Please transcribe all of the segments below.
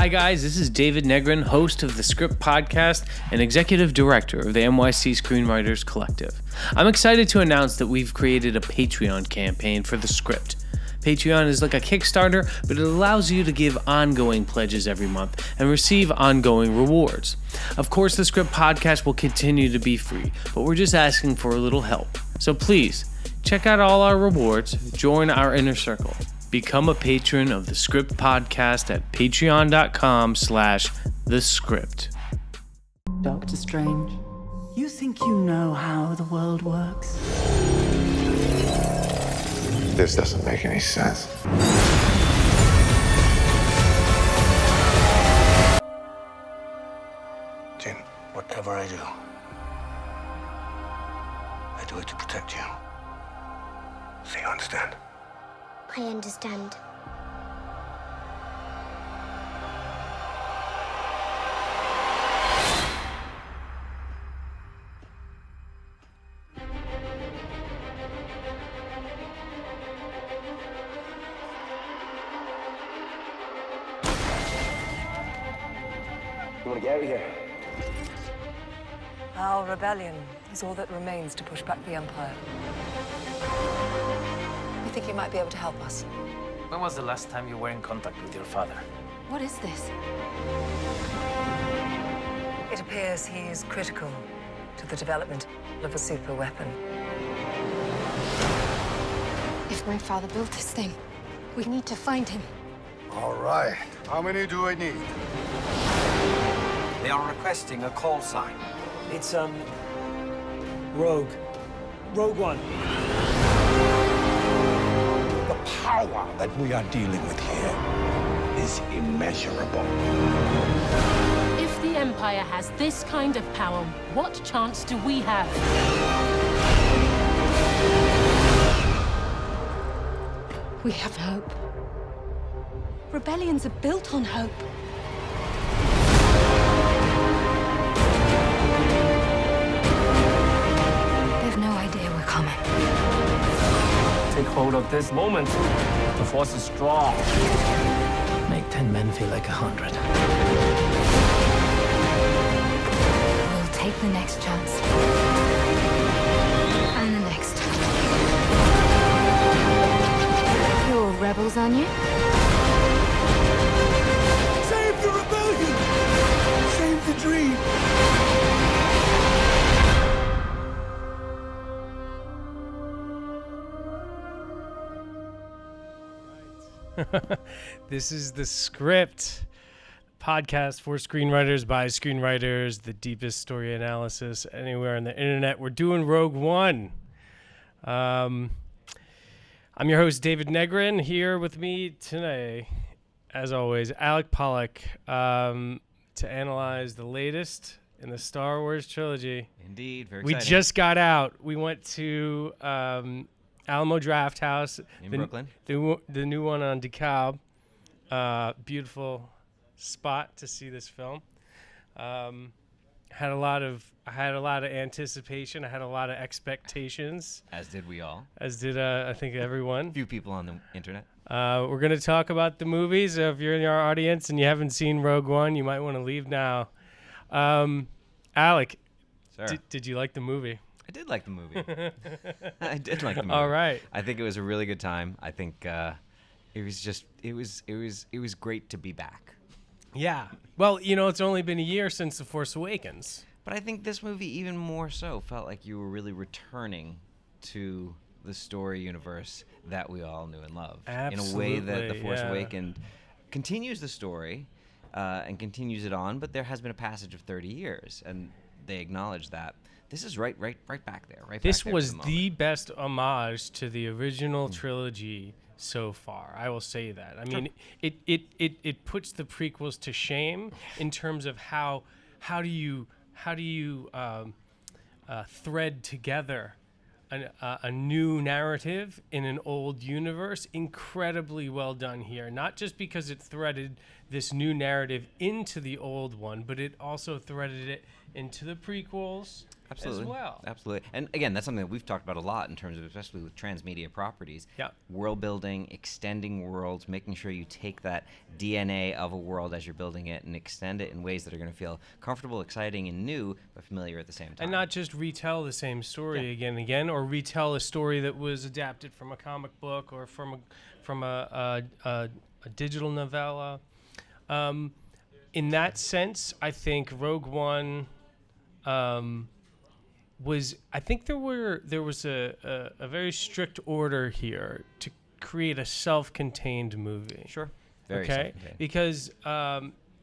Hi guys, this is David Negrin, host of the Script Podcast and executive director of the NYC Screenwriters Collective. I'm excited to announce that we've created a Patreon campaign for the Script. Patreon is like a Kickstarter, but it allows you to give ongoing pledges every month and receive ongoing rewards. Of course, the Script Podcast will continue to be free, but we're just asking for a little help. So please, check out all our rewards, join our inner circle. Become a patron of the Script Podcast at patreon.com/thescript. Doctor Strange, you think you know how the world works? This doesn't make any sense. Jin, whatever I do it to protect you. So you understand? I understand. You want to get out of here? Our rebellion is all that remains to push back the Empire. You think you might be able to help us? When was the last time you were in contact with your father? What is this? It appears he is critical to the development of a super weapon. If my father built this thing, we need to find him. All right. How many do I need? They are requesting a call sign. It's, Rogue. Rogue One. The power that we are dealing with here is immeasurable. If the Empire has this kind of power, what chance do we have? We have hope. Rebellions are built on hope. They've no idea we're coming. Take hold of this moment. The Force is strong. Make 10 men feel like 100. We'll take the next chance. And the next. You're rebels, aren't you? Save the rebellion! Save the dream! This is the Script podcast for screenwriters by screenwriters, the deepest story analysis anywhere on the internet. We're doing Rogue One. I'm your host, David Negrin. Here with me today, as always, Alec Pollak, to analyze the latest in the Star Wars trilogy. Indeed, very We exciting. just got out. We went to Alamo Draft House In Brooklyn. the new one on DeKalb. Beautiful spot to see this film. I had a lot of anticipation. I had a lot of expectations, As did we all. as did I think everyone. Few people on the internet. We're going to talk about the movies. If you're in our audience and you haven't seen Rogue One, you might want to leave now. Alec, Sir, did you like the movie? I did like the movie. I did like the movie. All right. I think it was a really good time. I think it was great to be back. Yeah. Well, it's only been a year since The Force Awakens. But I think this movie even more so felt like you were really returning to the story universe that we all knew and loved. In a way that The Force Awakens continues the story and continues it on, but there has been a passage of 30 years, and they acknowledge that. This is right back there. This back there was for the best homage to the original trilogy so far. I will say that. I mean, it puts the prequels to shame in terms of how do you thread together a new narrative in an old universe. Incredibly well done here. Not just because it threaded this new narrative into the old one, but it also threaded it into the prequels Absolutely. as well. Absolutely. And again, that's something that we've talked about a lot in terms of, especially with transmedia properties. Yeah. World building, extending worlds, making sure you take that DNA of a world as you're building it and extend it in ways that are going to feel comfortable, exciting, and new, but familiar at the same time. And not just retell the same story again and again, or retell a story that was adapted from a comic book or from a digital novella. In that sense, I think Rogue One I think there was a very strict order here to create a self-contained movie. Sure. Very okay. self-contained. Because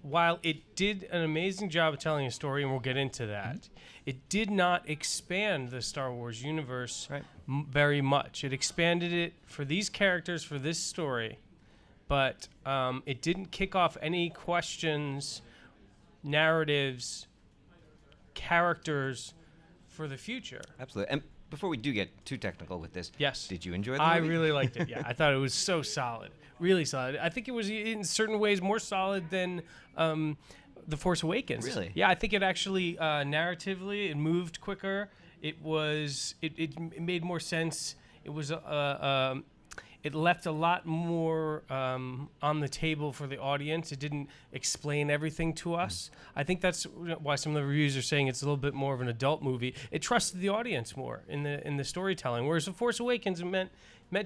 while it did an amazing job of telling a story, and we'll get into that, it did not expand the Star Wars universe very much. It expanded it for these characters, for this story, but it didn't kick off any questions, narratives, characters for the future. Absolutely. And before we do get too technical with this, yes, did you enjoy the movie? I really liked it. Yeah, I thought it was so solid, really solid. I think it was in certain ways more solid than The Force Awakens. Really? Yeah, I think it actually narratively it moved quicker. It made more sense. It was it left a lot more on the table for the audience. It didn't explain everything to us. I think that's why some of the reviews are saying it's a little bit more of an adult movie. It trusted the audience more in the storytelling, whereas The Force Awakens meant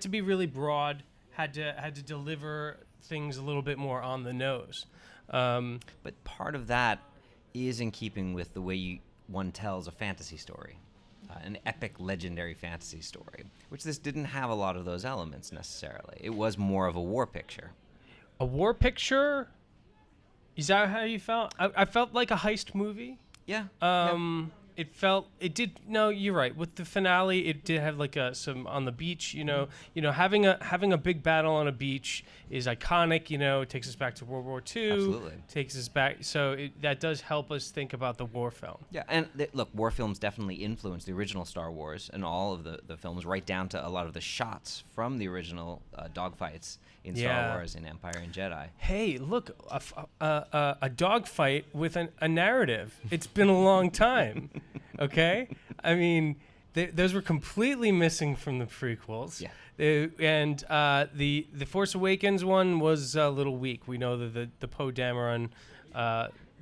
to be really broad, had to deliver things a little bit more on the nose. But part of that is in keeping with the way one tells a fantasy story. An epic, legendary fantasy story, which this didn't have a lot of those elements necessarily. It was more of a war picture. A war picture? Is that how you felt? I felt like a heist movie. Yeah. It did. No, you're right. With the finale, it did have like some on the beach. Having a big battle on a beach is iconic. It takes us back to World War II. Absolutely. Takes us back. So that does help us think about the war film. Yeah, and look, war films definitely influenced the original Star Wars and all of the films, right down to a lot of the shots from the original dogfights in Star Wars and Empire and Jedi. Hey, look, a dogfight with a narrative. It's been a long time. Okay? I mean, those were completely missing from the prequels. Yeah. And the Force Awakens one was a little weak. We know that the Poe Dameron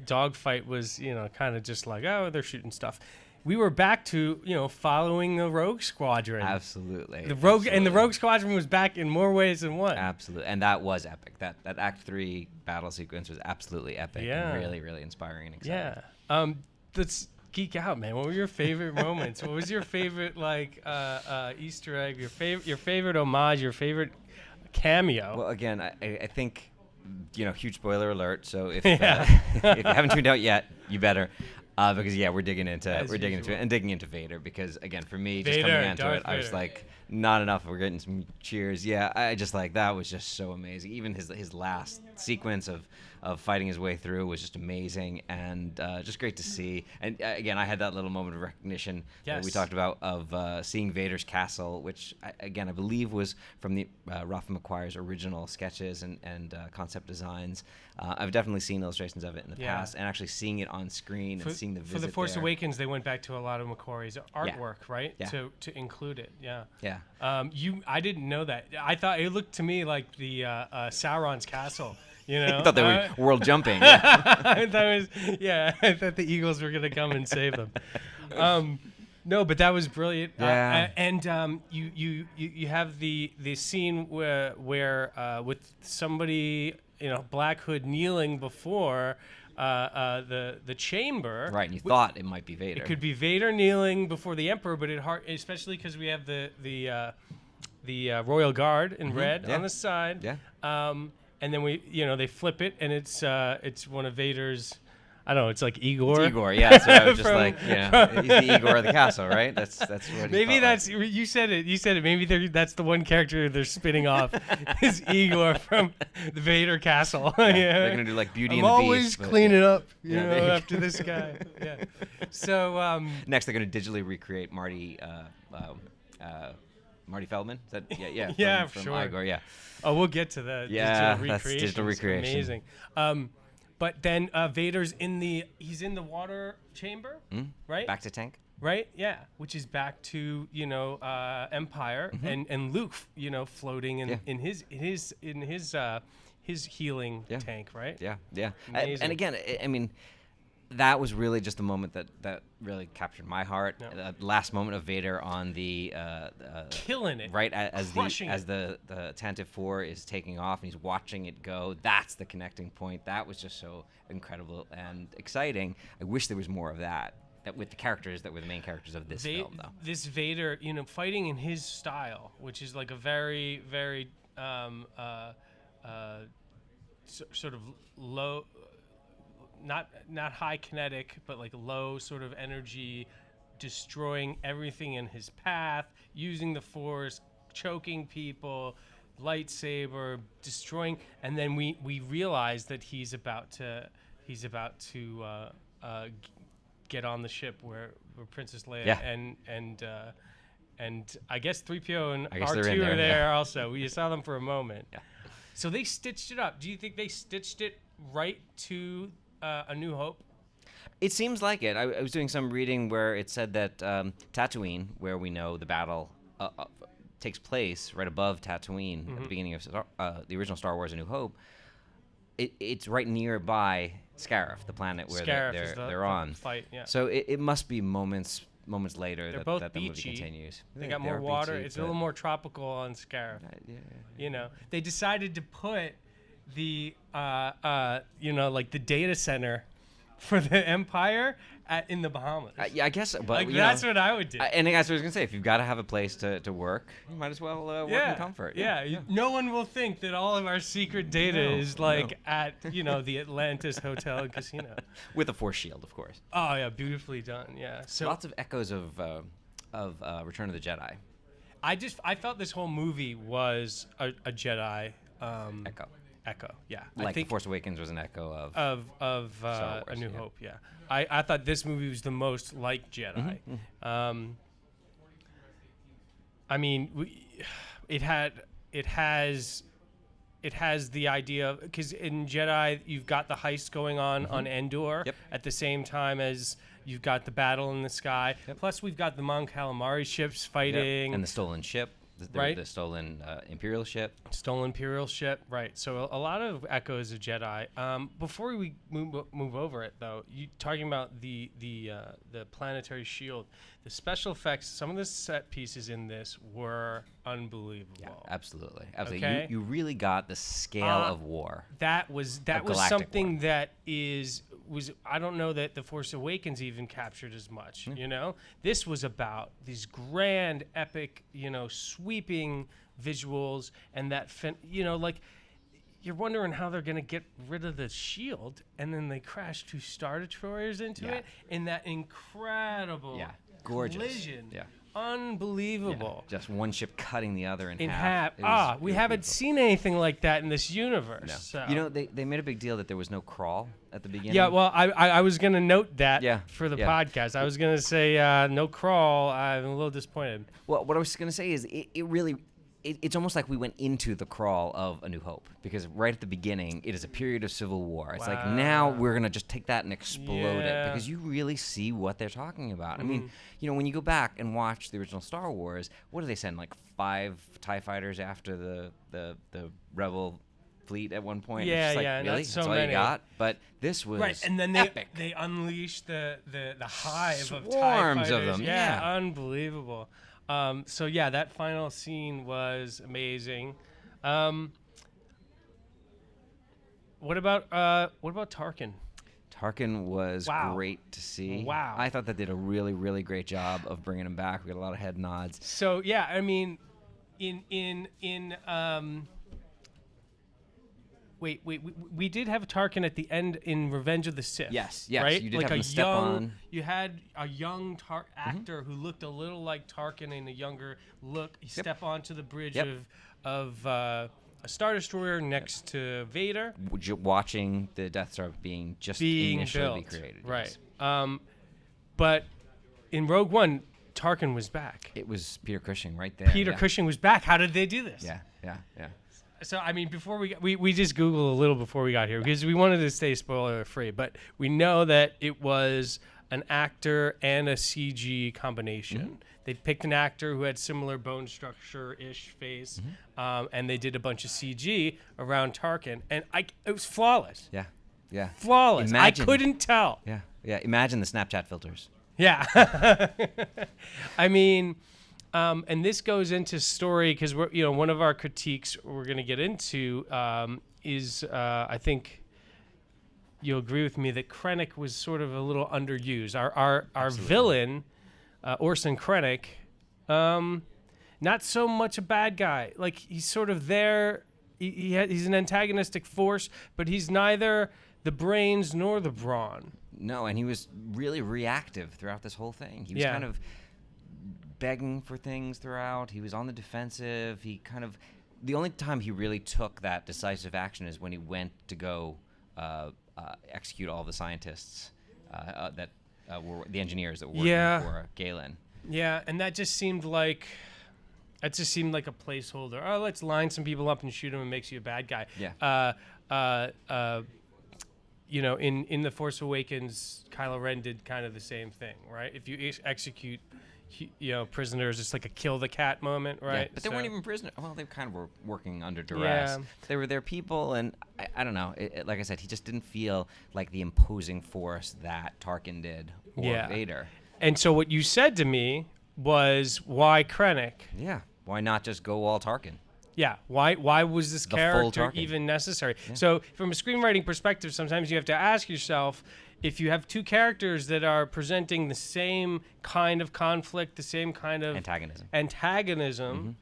dogfight was, kind of just like, oh, they're shooting stuff. We were back to, following the Rogue Squadron. Absolutely. The Rogue Squadron was back in more ways than one. Absolutely. And that was epic. That Act 3 battle sequence was absolutely epic and really, really inspiring and exciting. Yeah. Let's geek out, man. What were your favorite moments? What was your favorite Easter egg? Your favorite homage? Your favorite cameo? Well, again, I think, huge spoiler alert. So if you haven't tuned out yet, you better. Because we're digging into it and digging into Vader because again for me just coming into it I was like not enough. We're getting some cheers. Yeah, I just that was just so amazing. Even his last sequence of fighting his way through was just amazing and just great to see. And again, I had that little moment of recognition that we talked about of seeing Vader's castle, which I believe was from the Ralph McQuarrie's original sketches and concept designs. I've definitely seen illustrations of it in the past, and actually seeing it on screen and seeing the visit for the Force there. Awakens, they went back to a lot of McQuarrie's artwork, right? Yeah. To include it. Yeah. Yeah. I didn't know that. I thought it looked to me like the Sauron's castle. I thought they were world jumping. I thought the Eagles were gonna come and save them. No, but that was brilliant. Yeah. And you have the scene where with somebody Black Hood kneeling before the chamber. Right, and you thought it might be Vader. It could be Vader kneeling before the Emperor, but especially because we have the Royal Guard in red on the side. Yeah. And then they flip it, and it's one of Vader's. I don't know. It's like Igor. It's Igor, yeah. So I was just he's the Igor of the castle, right? That's what. Maybe that's you said it. You said it. Maybe that's the one character they're spinning off is Igor from the Vader castle. Yeah, they're gonna do like Beauty and the Beast. I'm always cleaning up, after this guy. Yeah. So next they're gonna digitally recreate Marty Feldman. Is that from sure. Igor, yeah. Oh, we'll get to that. Yeah, digital that's digital recreation. Amazing. But then Vader's he's in the water chamber, right? Back to tank. Right, yeah, which is back to Empire and Luke, floating in his healing tank, right? Yeah. And again, I mean, that was really just the moment that really captured my heart. The last moment of Vader on the killing it, right as the Tantive 4 is taking off and he's watching it go. That's the connecting point. That was just so incredible and exciting. I wish there was more of that with the characters that were the main characters of this film, though. This Vader, fighting in his style, which is like a very, very sort of low, not high kinetic, but like low sort of energy, destroying everything in his path, using the Force, choking people, lightsaber, destroying, and then we realize that he's about to get on the ship where Princess Leia and I guess 3PO and R2 are there also. We saw them for a moment. Yeah. So they stitched it up. Do you think they stitched it right to A New Hope? It seems like it. I was doing some reading where it said that Tatooine, where we know the battle takes place right above Tatooine at the beginning of the original Star Wars A New Hope, it's right nearby Scarif, the planet where they're on. Fight, yeah. So it must be moments later they're that both the beachy. movie continues. They got more water. It's a little more tropical on Scarif. They decided to put the like the data center for the Empire in the Bahamas. I guess, but that's what I would do. And that's what I was gonna say. If you've got to have a place to work, you might as well work in comfort. Yeah. No one will think that all of our secret data is at the Atlantis Hotel and Casino with a Force shield, of course. Oh yeah, beautifully done. Yeah. So lots of echoes of Return of the Jedi. I felt this whole movie was a Jedi echo. Yeah. I think Force Awakens was an echo of Wars, A New Hope. Yeah. I thought this movie was the most like Jedi. I mean, it has the idea of, because in Jedi you've got the heist going on Endor at the same time as you've got the battle in the sky. Plus we've got the Mon Calamari ships fighting and the stolen ship. The stolen Imperial ship. Stolen Imperial ship, right. So a lot of echoes of Jedi. Before we move over it, though, you talking about the planetary shield, the special effects, some of the set pieces in this were unbelievable. Yeah, absolutely. Okay? You really got the scale of war. That was something war. That was I don't know that The Force Awakens even captured as much. This was about these grand, epic, sweeping visuals, and that like you're wondering how they're gonna get rid of the shield, and then they crash 2 Star Destroyers into it in that incredible gorgeous collision. Yeah. Unbelievable. Yeah. Just one ship cutting the other in half. We haven't seen anything like that in this universe. No. So. They made a big deal that there was no crawl at the beginning. Yeah, well, I was going to note that for the podcast. I was going to say no crawl. I'm a little disappointed. Well, what I was going to say is it really... It's almost like we went into the crawl of A New Hope, because right at the beginning, it is a period of civil war. It's like, now we're going to just take that and explode it, because you really see what they're talking about. I mean, when you go back and watch the original Star Wars, what do they send, like 5 TIE fighters after the Rebel fleet at one point? Yeah, it's like, yeah, really? that's so all many. You got? But this was right, and then epic. They unleashed the hive of TIE Swarms fighters. of them, yeah. Unbelievable. So yeah, that final scene was amazing. What about Tarkin? Tarkin was great to see. Wow. I thought that did a really, really great job of bringing him back. We got a lot of head nods. So yeah, I mean, we did have Tarkin at the end in Revenge of the Sith. Yes, right? You did have him step on. You had a young actor who looked a little like Tarkin in a younger look. He step onto the bridge of a Star Destroyer next to Vader. Watching the Death Star being initially built. Created. Right. Yes. But in Rogue One, Tarkin was back. It was Peter Cushing right there. Peter Cushing was back. How did they do this? Yeah. So I mean, before we just Googled a little before we got here because we wanted to stay spoiler free, but we know that it was an actor and a CG combination. Mm-hmm. They picked an actor who had similar bone structure-ish face, and they did a bunch of CG around Tarkin, and it was flawless. Yeah, yeah, flawless. I couldn't tell. Yeah, yeah. Imagine the Snapchat filters. Yeah, I mean, and this goes into story because we're one of our critiques we're going to get into is I think you'll agree with me that Krennic was sort of a little underused. Our villain. Orson Krennic, not so much a bad guy. Like he's sort of there. He's an antagonistic force, but he's neither the brains nor the brawn. No, and he was really reactive throughout this whole thing. He was kind of begging for things throughout. He was on the defensive. The only time he really took that decisive action is when he went to go execute all the scientists that were the engineers that were working for Galen. Yeah, and that just seemed like a placeholder. Oh, let's line some people up and shoot them and makes you a bad guy. Yeah. In The Force Awakens, Kylo Ren did kind of the same thing, right? If you execute, prisoners, it's like a kill the cat moment, right? Yeah, but they weren't even prisoners. Well, they kind of were working under duress. Yeah. They were their people, and I don't know. Like I said, he just didn't feel like the imposing force that Tarkin did or Vader. And so what you said to me was, why Krennic? Yeah. Why not just go all Tarkin? Yeah. Why was this character even necessary? Yeah. So from a screenwriting perspective, sometimes you have to ask yourself, if you have two characters that are presenting the same kind of conflict, the same kind of antagonism,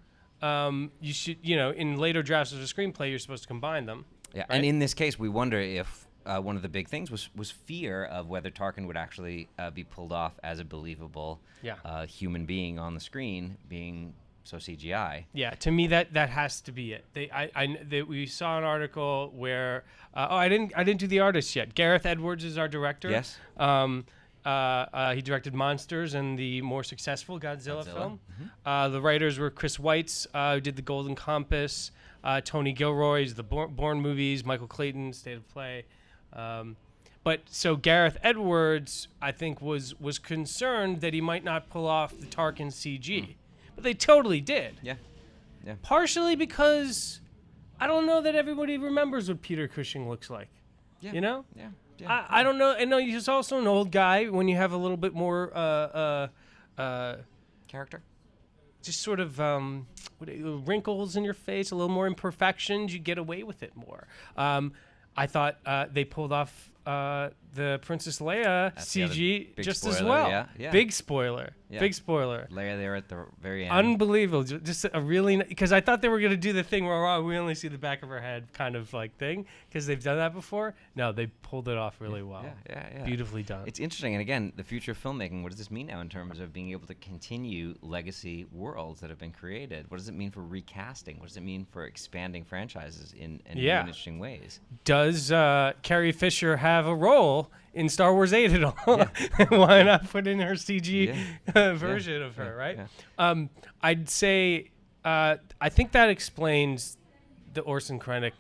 you should, in later drafts of the screenplay, you're supposed to combine them. Yeah, right? And in this case, we wonder if one of the big things was fear of whether Tarkin would actually be pulled off as a believable human being on the screen, being so CGI. Yeah, to me that has to be it. We saw an article where I didn't do the artist yet. Gareth Edwards is our director. Yes. He directed Monsters and the more successful Godzilla film. Mm-hmm. The writers were Chris Weitz, who did The Golden Compass, Tony Gilroy's The Bourne movies, Michael Clayton, State of Play. But so Gareth Edwards, I think, was concerned that he might not pull off the Tarkin CG. But they totally did. Yeah. Yeah. Partially because I don't know that everybody remembers what Peter Cushing looks like. Yeah. You know? Yeah. Yeah. I don't know. I know he's also an old guy when you have a little bit more character. Just sort of wrinkles in your face, a little more imperfections. You get away with it more. I thought they pulled off the Princess Leia CG just spoiler, as well. Yeah. Big spoiler. Yeah. Big spoiler. Leia there at the very end. Unbelievable. Just a really, because I thought they were going to do the thing where we only see the back of her head kind of like thing, because they've done that before. No, they pulled it off really well. Yeah. Beautifully done. It's interesting. And again, the future of filmmaking, what does this mean now in terms of being able to continue legacy worlds that have been created? What does it mean for recasting? What does it mean for expanding franchises in new and interesting ways? Does Carrie Fisher have a role in Star Wars 8 at all? Yeah. Why not put in her CG version of her, right? Yeah. I'd say I think that explains the Orson Krennic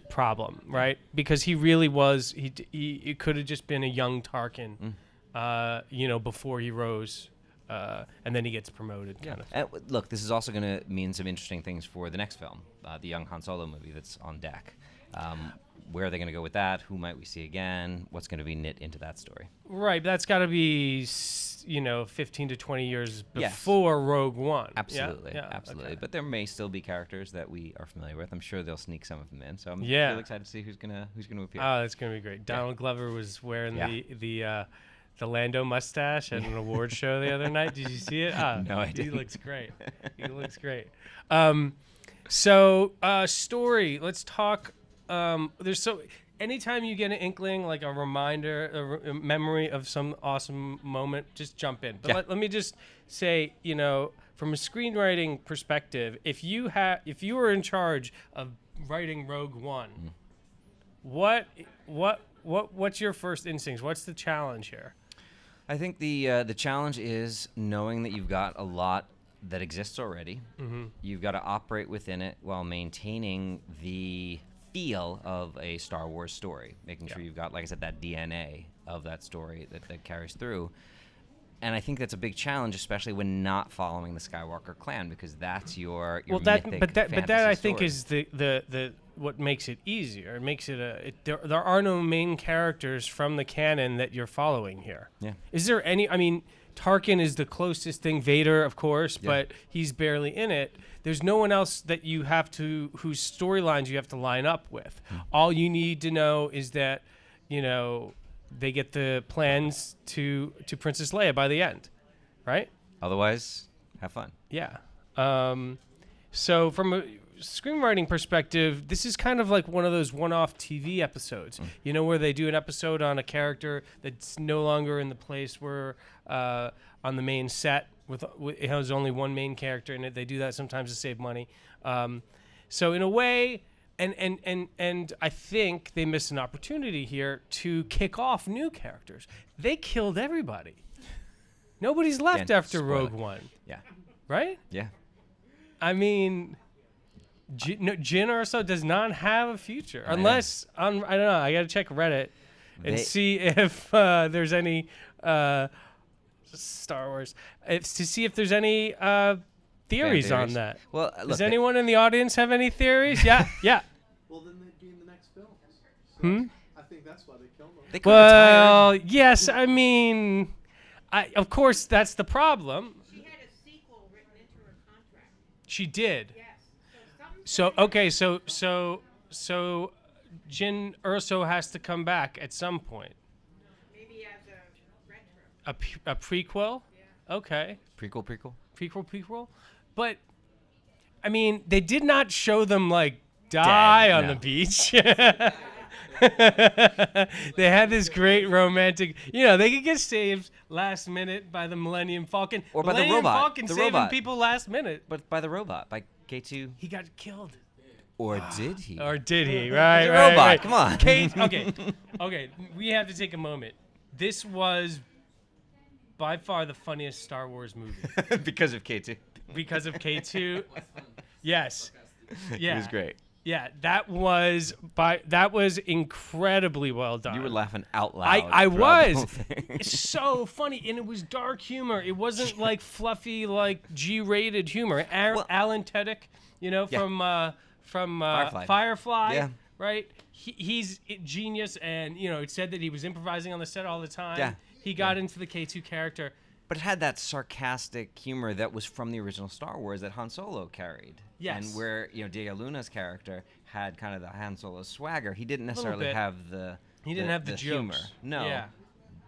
problem, right? Because he really was, he could have just been a young Tarkin, before he rose, and then he gets promoted. Kind of. Look, this is also going to mean some interesting things for the next film, the young Han Solo movie that's on deck. Where are they going to go with that? Who might we see again? What's going to be knit into that story? Right, that's got to be 15 to 20 years before Rogue One. Absolutely, absolutely. Okay. But there may still be characters that we are familiar with. I'm sure they'll sneak some of them in. So I'm really excited to see who's gonna appear. Oh, that's gonna be great. Donald Glover was wearing the Lando mustache at an award show the other night. Did you see it? No, I didn't. He looks great. He looks great. So story. Let's talk. Anytime you get an inkling, like a reminder, a memory of some awesome moment, just jump in. But let me just say, from a screenwriting perspective, if you were in charge of writing Rogue One, what's your first instincts? What's the challenge here? I think the challenge is knowing that you've got a lot that exists already. Mm-hmm. You've got to operate within it while maintaining the feel of a Star Wars story, making sure you've got, like I said, that DNA of that story that carries through. And I think that's a big challenge, especially when not following the Skywalker clan, because that's your mythic but that fantasy I think story. is the what makes it easier. It makes it there are no main characters from the canon that you're following here. Yeah. Is there any? I mean, Tarkin is the closest thing. Vader, of course, but he's barely in it. There's no one else that you have to whose storylines you have to line up with. All you need to know is that, they get the plans to Princess Leia by the end, right? Otherwise, have fun. Yeah. So from a screenwriting perspective, this is kind of like one of those one-off TV episodes, where they do an episode on a character that's no longer in the place where on the main set with it has only one main character in it. They do that sometimes to save money. So in a way. And I think they missed an opportunity here to kick off new characters. They killed everybody. Nobody's left after Rogue One. Yeah. Right? Yeah. I mean, Jyn Erso does not have a future. Unless, I don't know, I got to check Reddit and see if there's any Star Wars, to see if there's any theories on that. Well, does anyone in the audience have any theories? Yeah. Well, then they'd be in the next film. So I think that's why they killed them. Well, yes. I mean, of course, that's the problem. She had a sequel written into her contract. She did. Yes. So okay. So Jyn Erso has to come back at some point. Maybe as a retro. A prequel. Yeah. Okay. Prequel. But I mean, they did not show them die on the beach. They had this great romantic. They could get saved last minute by the Millennium Falcon, or by the Millennium robot. Falcon saving people last minute. But by the robot, by K2. He got killed. Or did he? Right? The right. robot. Right. Come on. Kate. Okay. We have to take a moment. This was by far the funniest Star Wars movie because of K2. Because of K2. Yes. Yeah. It was great. Yeah, that was incredibly well done. You were laughing out loud. I was. It's so funny, and it was dark humor. It wasn't like fluffy, G-rated humor. Alan Tudyk, from Firefly. Yeah. Right. He's a genius, and it said that he was improvising on the set all the time. Yeah. He got into the K2 character. But it had that sarcastic humor that was from the original Star Wars that Han Solo carried. Yes. And where, Diego Luna's character had kind of the Han Solo swagger. He didn't necessarily have the He didn't have the humor. jokes. No. Yeah.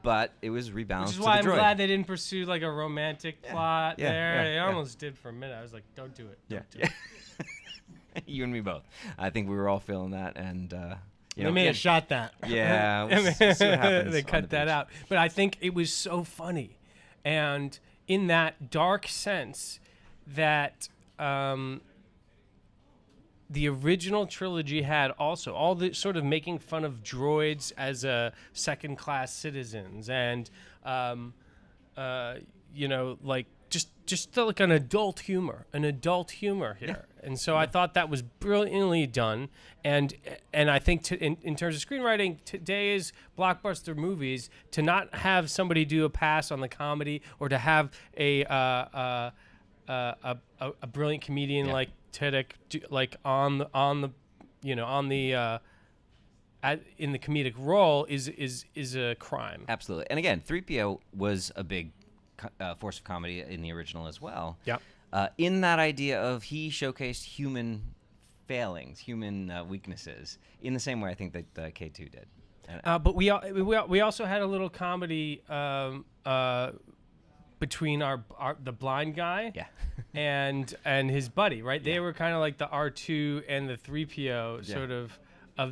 But it was rebalanced. Which is why I'm to the droid. glad they didn't pursue a romantic plot there. They almost did for a minute. I was like, don't do it. Don't do it. You and me both. I think we were all feeling that, and they may have shot that. Yeah. We'll see what happens they cut that out. But I think it was so funny. And in that dark sense that the original trilogy had also all the sort of making fun of droids as second-class citizens and, just like an adult humor here. Yeah. And so I thought that was brilliantly done. And I think in terms of screenwriting, today's blockbuster movies, to not have somebody do a pass on the comedy or to have a brilliant comedian like Tudyk in the comedic role is a crime. Absolutely. And again, 3PO was a big force of comedy in the original as well. Yeah. In that idea of he showcased human failings, human weaknesses, in the same way I think that K2 did. But we also had a little comedy between the blind guy and his buddy, right? They were kind of like the R2 and the 3PO sort of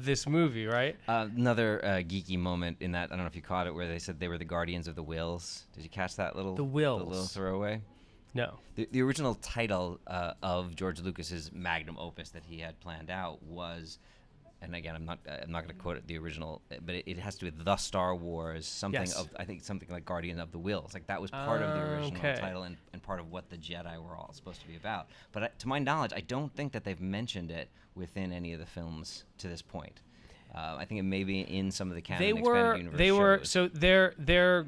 this movie, right? Another geeky moment in that, I don't know if you caught it, where they said they were the guardians of the Wills. Did you catch that little throwaway? No. The original title of George Lucas's magnum opus that he had planned out was and again, I'm not going to quote it the original, but it has to be the Star Wars, something Yes. of, I think something like Guardian of the Whills. Like that was part of the original title and part of what the Jedi were all supposed to be about. But to my knowledge, I don't think that they've mentioned it within any of the films to this point. I think it may be in some of the canon expanded universe shows. So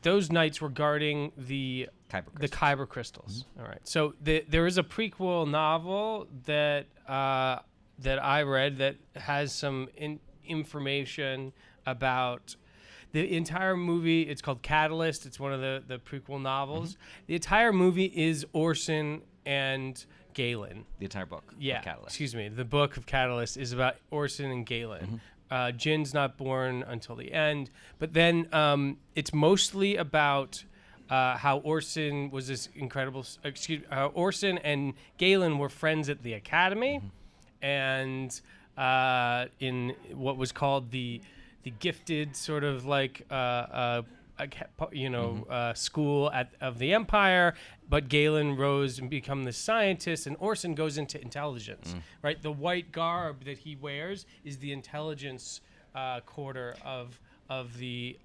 those knights were guarding the Kyber crystals. All right. So there is a prequel novel that I read that has some information about the entire movie. It's called Catalyst. It's one of the prequel novels. The entire movie is Orson and Galen. The entire book. Yeah. Of Catalyst. Excuse me. The book of Catalyst is about Orson and Galen. Jin's not born until the end, but then it's mostly about how Orson was this incredible. How Orson and Galen were friends at the academy, and in what was called the gifted sort of like school of the Empire, but Galen rose and become the scientist, and Orson goes into intelligence. Right, the white garb that he wears is the intelligence quarter of the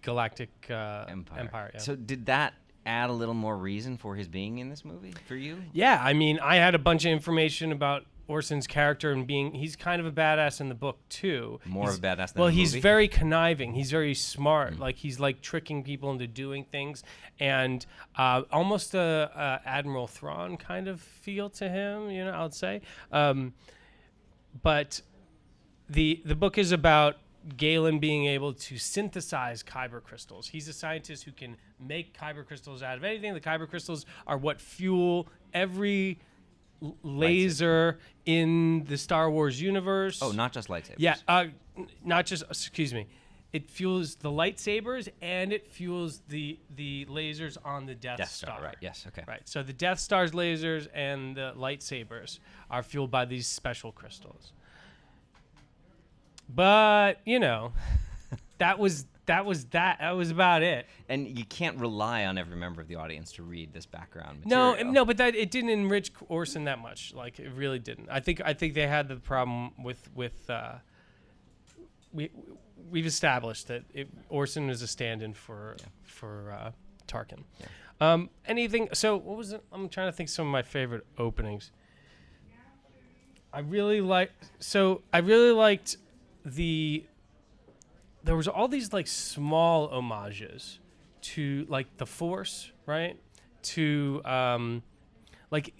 galactic empire. Yeah. So did that add a little more reason for his being in this movie for you? Yeah, I mean, I had a bunch of information about Orson's character and he's kind of a badass in the book too. More of a badass than well, the he's movie? very conniving. He's very smart. Like he's like tricking people into doing things, and almost a Admiral Thrawn kind of feel to him. You know, I would say. But the book is about Galen being able to synthesize kyber crystals. He's a scientist who can make kyber crystals out of anything. The kyber crystals are what fuel every laser in the Star Wars universe. Oh, not just lightsabers. Yeah, not just, excuse me. It fuels the lightsabers and it fuels the lasers on the Death Star. Right, yes, okay. Right, so the Death Star's lasers and the lightsabers are fueled by these special crystals. But, you know, that was about it. And you can't rely on every member of the audience to read this background material. No, but it didn't enrich Orson that much. Like, it really didn't. I think they had the problem with we've established that Orson is a stand-in for Tarkin. Yeah. Anything? So what was it? I'm trying to think some of my favorite openings. I really liked there was all these like small homages to like the Force, right? To like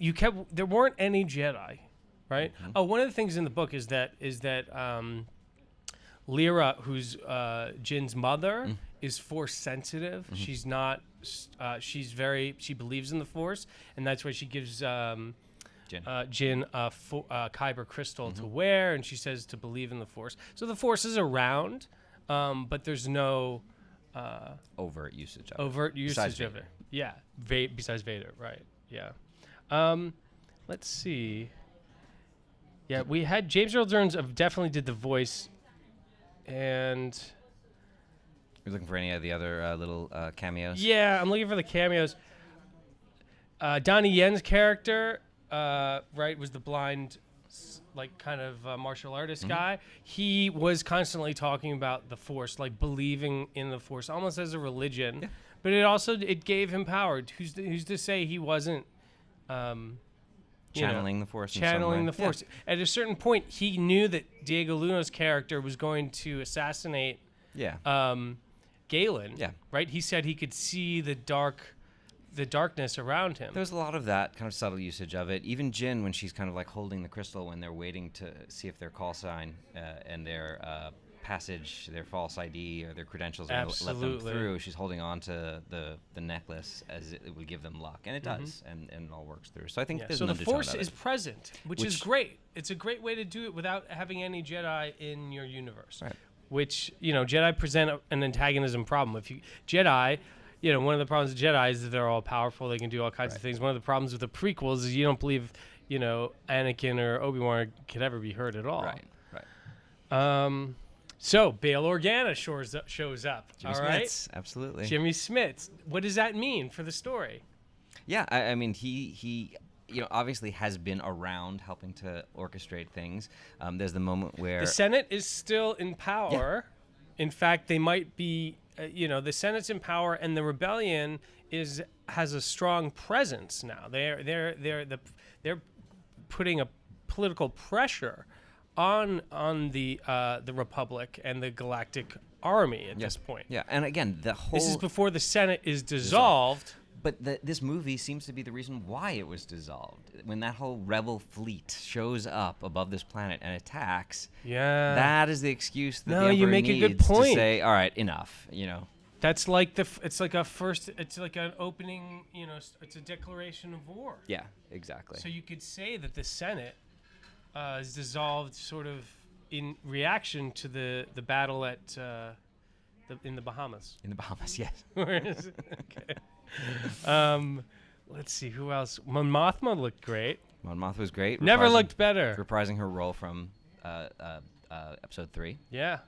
there weren't any Jedi, right? Mm-hmm. Oh, one of the things in the book is that Lyra, who's Jin's mother, is Force sensitive. Mm-hmm. She's not. She believes in the Force, and that's why she gives Jin a kyber crystal to wear, and she says to believe in the Force. So the Force is around, but there's no overt usage of it. Yeah, besides Vader, right? Yeah. Let's see. Yeah, we had James Earl Jones definitely did the voice, and you're looking for any of the other little cameos? Yeah, I'm looking for the cameos. Donnie Yen's character. Was the blind, like kind of martial artist guy. He was constantly talking about the Force, like believing in the Force, almost as a religion. Yeah. But it gave him power. Who's to say he wasn't channeling the Force? Channeling the Force. Yeah. At a certain point, he knew that Diego Luna's character was going to assassinate. Galen. Yeah. Right. He said he could see the darkness around him. There's a lot of that kind of subtle usage of it. Even Jin, when she's kind of like holding the crystal when they're waiting to see if their call sign and their passage, their false ID or their credentials are going to let them through, she's holding on to the necklace as it would give them luck. And it does, and it all works through. So I think there's so no the Force is present, which is great. It's a great way to do it without having any Jedi in your universe. Right. Which, Jedi present an antagonism problem. If you Jedi... one of the problems with Jedi is that they're all powerful. They can do all kinds of things. One of the problems with the prequels is you don't believe, Anakin or Obi-Wan could ever be hurt at all. Right. So Bail Organa shows up. Jimmy all Smits, right? Absolutely. Jimmy Smits. What does that mean for the story? Yeah, I mean, he obviously has been around helping to orchestrate things. There's the moment where the Senate is still in power. Yeah. In fact, they might be. The Senate's in power, and the rebellion has a strong presence now. They're putting a political pressure on the Republic and the Galactic Army at this point. Yeah, and again, this is before the Senate is dissolved. But this movie seems to be the reason why it was dissolved. When that whole rebel fleet shows up above this planet and attacks, that is the excuse that the Emperor you make needs a good point. To say, all right, enough. That's like it's like an opening. It's a declaration of war. Yeah, exactly. So you could say that the Senate is dissolved, sort of in reaction to the battle at in the Bahamas. In the Bahamas, yes. Where is it? Okay. Let's see who else. Mon Mothma looked great. Mon Mothma was great. Never looked better. Reprising her role from episode 3. Yeah.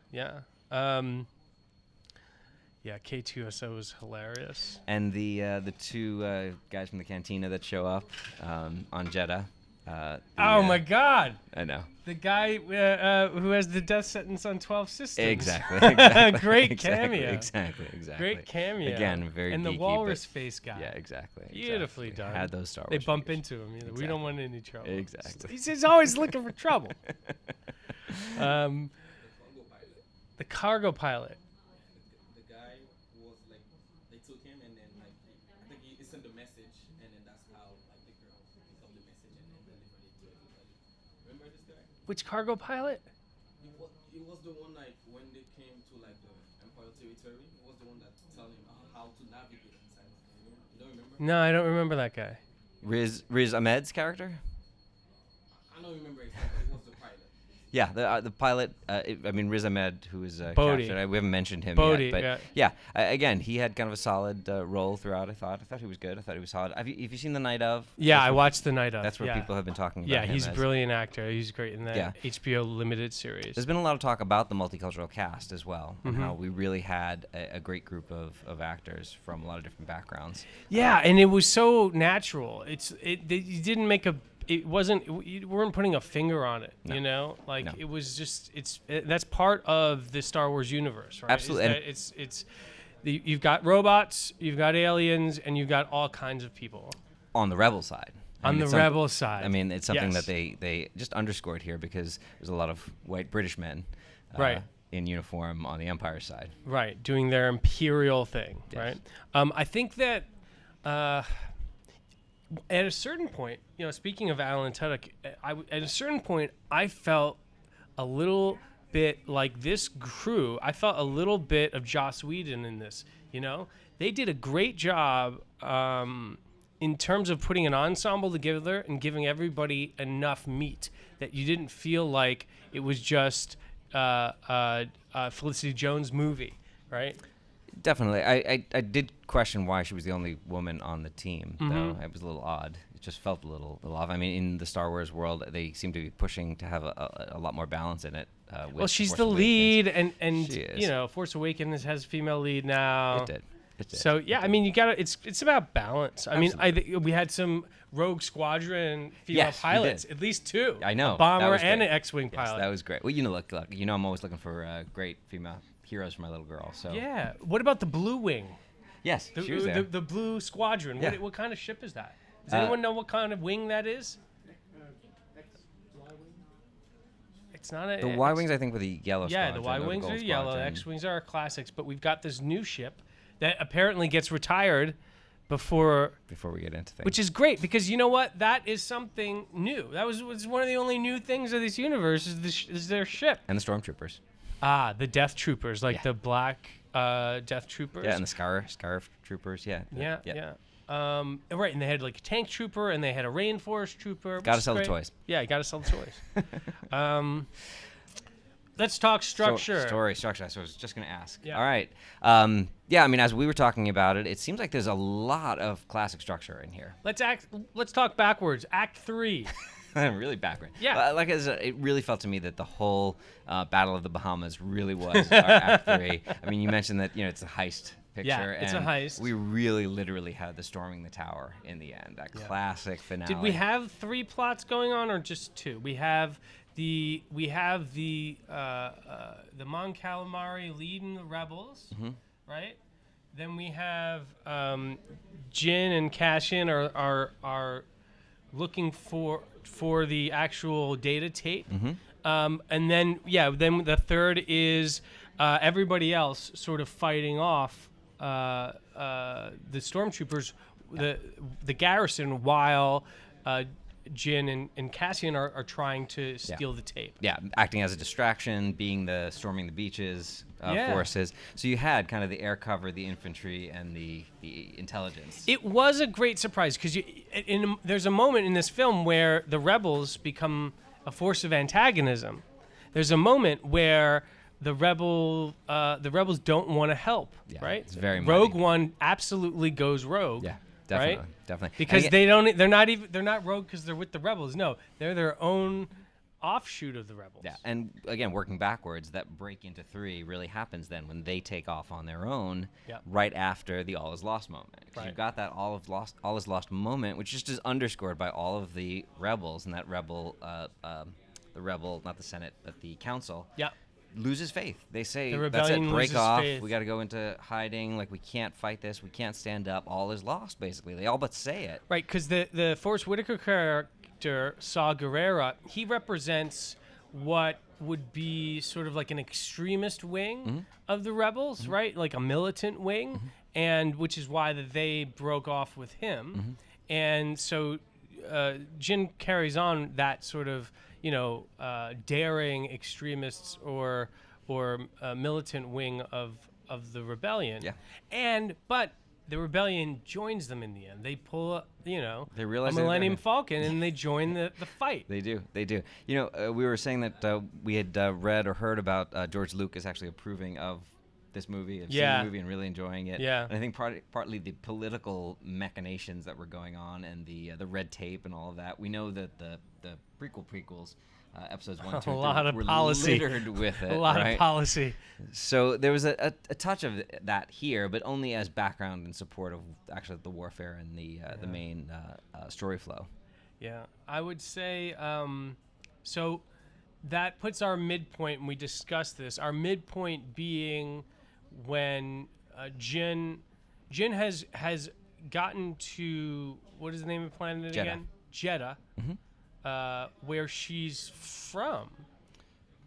K2SO was hilarious. And the two guys from the cantina that show up on Jeddah. Oh my God! I know. The guy who has the death sentence on 12 systems. Exactly. Great cameo. Exactly. Great cameo. Again, very and geeky, the walrus face guy. Yeah, exactly. Beautifully done. Had those Star Wars. They bump figures. into him. Exactly. We don't want any trouble. Exactly. He's always looking for trouble. The cargo pilot. The guy was like, they took him and then I think he sent a message and then that's how the girl picked up the message and then delivered it to everybody. Remember this guy? Which cargo pilot? He was the one when they came to the Empire territory. He was the one that told him how to navigate inside. You don't remember? No, I don't remember that guy. Riz Ahmed's character? I don't remember exactly. It was the pilot. Yeah, the pilot. Riz Ahmed, who is Bodhi. captured. We haven't mentioned him Bodhi, yet, but again, he had kind of a solid role throughout. I thought he was good. I thought he was solid. Have you seen The Night Of? Yeah, I watched The Night Of. That's where people have been talking about. Yeah, him he's a brilliant actor. He's great in that HBO limited series. There's been a lot of talk about the multicultural cast as well, and how we really had a great group of actors from a lot of different backgrounds. Yeah, and it was so natural. You didn't make you weren't putting a finger on it, No. It was just that's part of the Star Wars universe, right? Absolutely. You've got robots, you've got aliens, and you've got all kinds of people on the rebel side. Rebel side. It's something that they just underscored here because there's a lot of white British men in uniform on the Empire side. Right, doing their imperial thing, yes. right? I think that at a certain point, speaking of Alan Tudyk, at a certain point, I felt a little bit like this crew. I felt a little bit of Joss Whedon in this. They did a great job in terms of putting an ensemble together and giving everybody enough meat that you didn't feel like it was just Felicity Jones' movie, right? Definitely. I did question why she was the only woman on the team, though. It was a little odd. It just felt a little off. In the Star Wars world, they seem to be pushing to have a lot more balance in it. Well, she's Force the Awakens. lead, and She is. Force Awakens has a female lead now. It did. So you gotta. It's about balance. We had some Rogue Squadron female pilots, at least 2. I know. A bomber and an X-wing pilot. That was great. Well, look, I'm always looking for great female heroes for my little girl. So yeah. What about the Blue Wing? Yes, she was there. The Blue Squadron. Yeah. What kind of ship is that? Does anyone know what kind of wing that is? It's not a. The Y-wings, I think, were the yellow. Yeah, the squadron, Y-wings the are gold yellow. squadron. X-wings are our classics, but we've got this new ship that apparently gets retired before we get into things. Which is great because you know what? That is something new. That was one of the only new things of this universe is their ship. And the stormtroopers. The Death Troopers, the black Death Troopers. Yeah, and the Scarif Troopers. Yeah. Yeah. Right, and they had a tank trooper, and they had a rainforest trooper. Gotta sell the toys. Yeah, you gotta sell the toys. Let's talk structure. Structure. So I was just gonna ask. Yeah. All right. As we were talking about it, it seems like there's a lot of classic structure in here. Let's talk backwards. Act 3. Really backward. Yeah. It really felt to me that the whole Battle of the Bahamas really was our Act 3. You mentioned that it's a heist picture. Yeah, it's a and heist. We really literally had the storming the tower in the end. That classic finale. Did we have 3 plots going on or just 2? We have the Mon Calamari leading the rebels, right? Then we have Jin and Cassian are looking for the actual data tape, and then the third is everybody else sort of fighting off the stormtroopers, the garrison, while Jin and Cassian are trying to steal the tape. Yeah, acting as a distraction, being the storming the beaches forces. So you had kind of the air cover, the infantry, and the intelligence. It was a great surprise because there's a moment in this film where the rebels become a force of antagonism. There's a moment where the rebels don't want to help, right? It's very Rogue One absolutely goes rogue. Yeah. Definitely, right? definitely. Because they're not rogue because they're with the rebels. No, they're their own offshoot of the rebels. Yeah, and again, working backwards, that break into 3 really happens then when they take off on their own, right after the all is lost moment. Right. You've got that all is lost moment, which just is underscored by all of the rebels, and that rebel, not the Senate, but the council. Yeah. Loses faith. They say, the that's it, rebellion break off, faith. We got to go into hiding, like we can't fight this, we can't stand up, all is lost, basically. They all but say it. Right, because the Forrest Whitaker character, Saw Gerrera, he represents what would be sort of like an extremist wing of the rebels, right? Like a militant wing, and which is why they broke off with him. And so Jin carries on that sort of, daring extremists or militant wing of the rebellion. Yeah. But the rebellion joins them in the end. They pull up, they realize a Millennium Falcon and they join the fight. They do. We were saying that we had read or heard about George Lucas actually approving of this movie, of seeing the movie and really enjoying it. Yeah. And I think partly the political machinations that were going on and the red tape and all of that. We know that the prequels, episodes 1, 2, 3, were littered with it. A lot of policy. So there was a touch of that here, but only as background in support of actually the warfare and the main story flow. Yeah, I would say so. That puts our midpoint, and we discussed this. Our midpoint being when Jin has gotten to, what is the name of the planet again? Jeddah. Where she's from.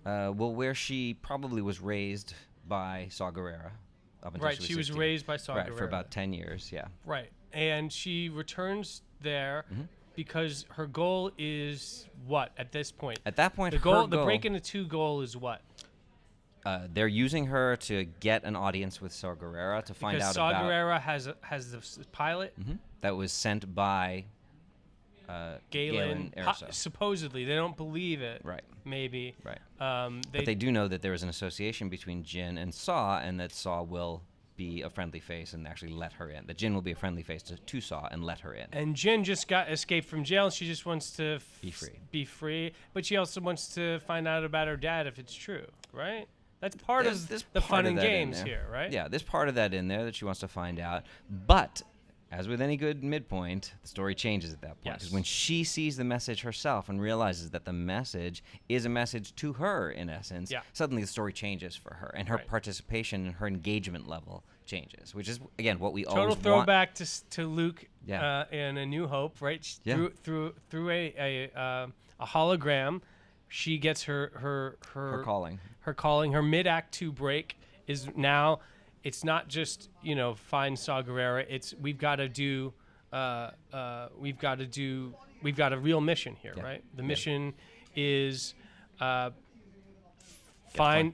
Where she probably was raised by Saw Gerrera. Up until Right, she was raised by Saw Gerrera. For about 10 years, yeah. Right, and she returns there because her goal is what at this point? At that point, the break into 2 goal is what? They're using her to get an audience with Saw Gerrera to find out about. Saw Gerrera has the pilot that was sent by Galen Erso. Supposedly, they don't believe it. Right. Maybe. Right. But they do know that there is an association between Jin and Saw, and that Saw will be a friendly face and actually let her in. That Jin will be a friendly face to Saw and let her in. And Jin just escaped from jail. She just wants to be free. But she also wants to find out about her dad if it's true, right? That's part of the fun and games here, right? Yeah, there's part of that in there that she wants to find out. But as with any good midpoint, the story changes at that point. Because when she sees the message herself and realizes that the message is a message to her, in essence, suddenly the story changes for her. And her participation and her engagement level changes, which is, again, what we always want. Total throwback to Luke in A New Hope, right? Through a hologram, she gets her calling. Her calling, her mid-act 2 break is now. It's not just find Saw Gerrera. It's we've got a real mission here, right? The mission is find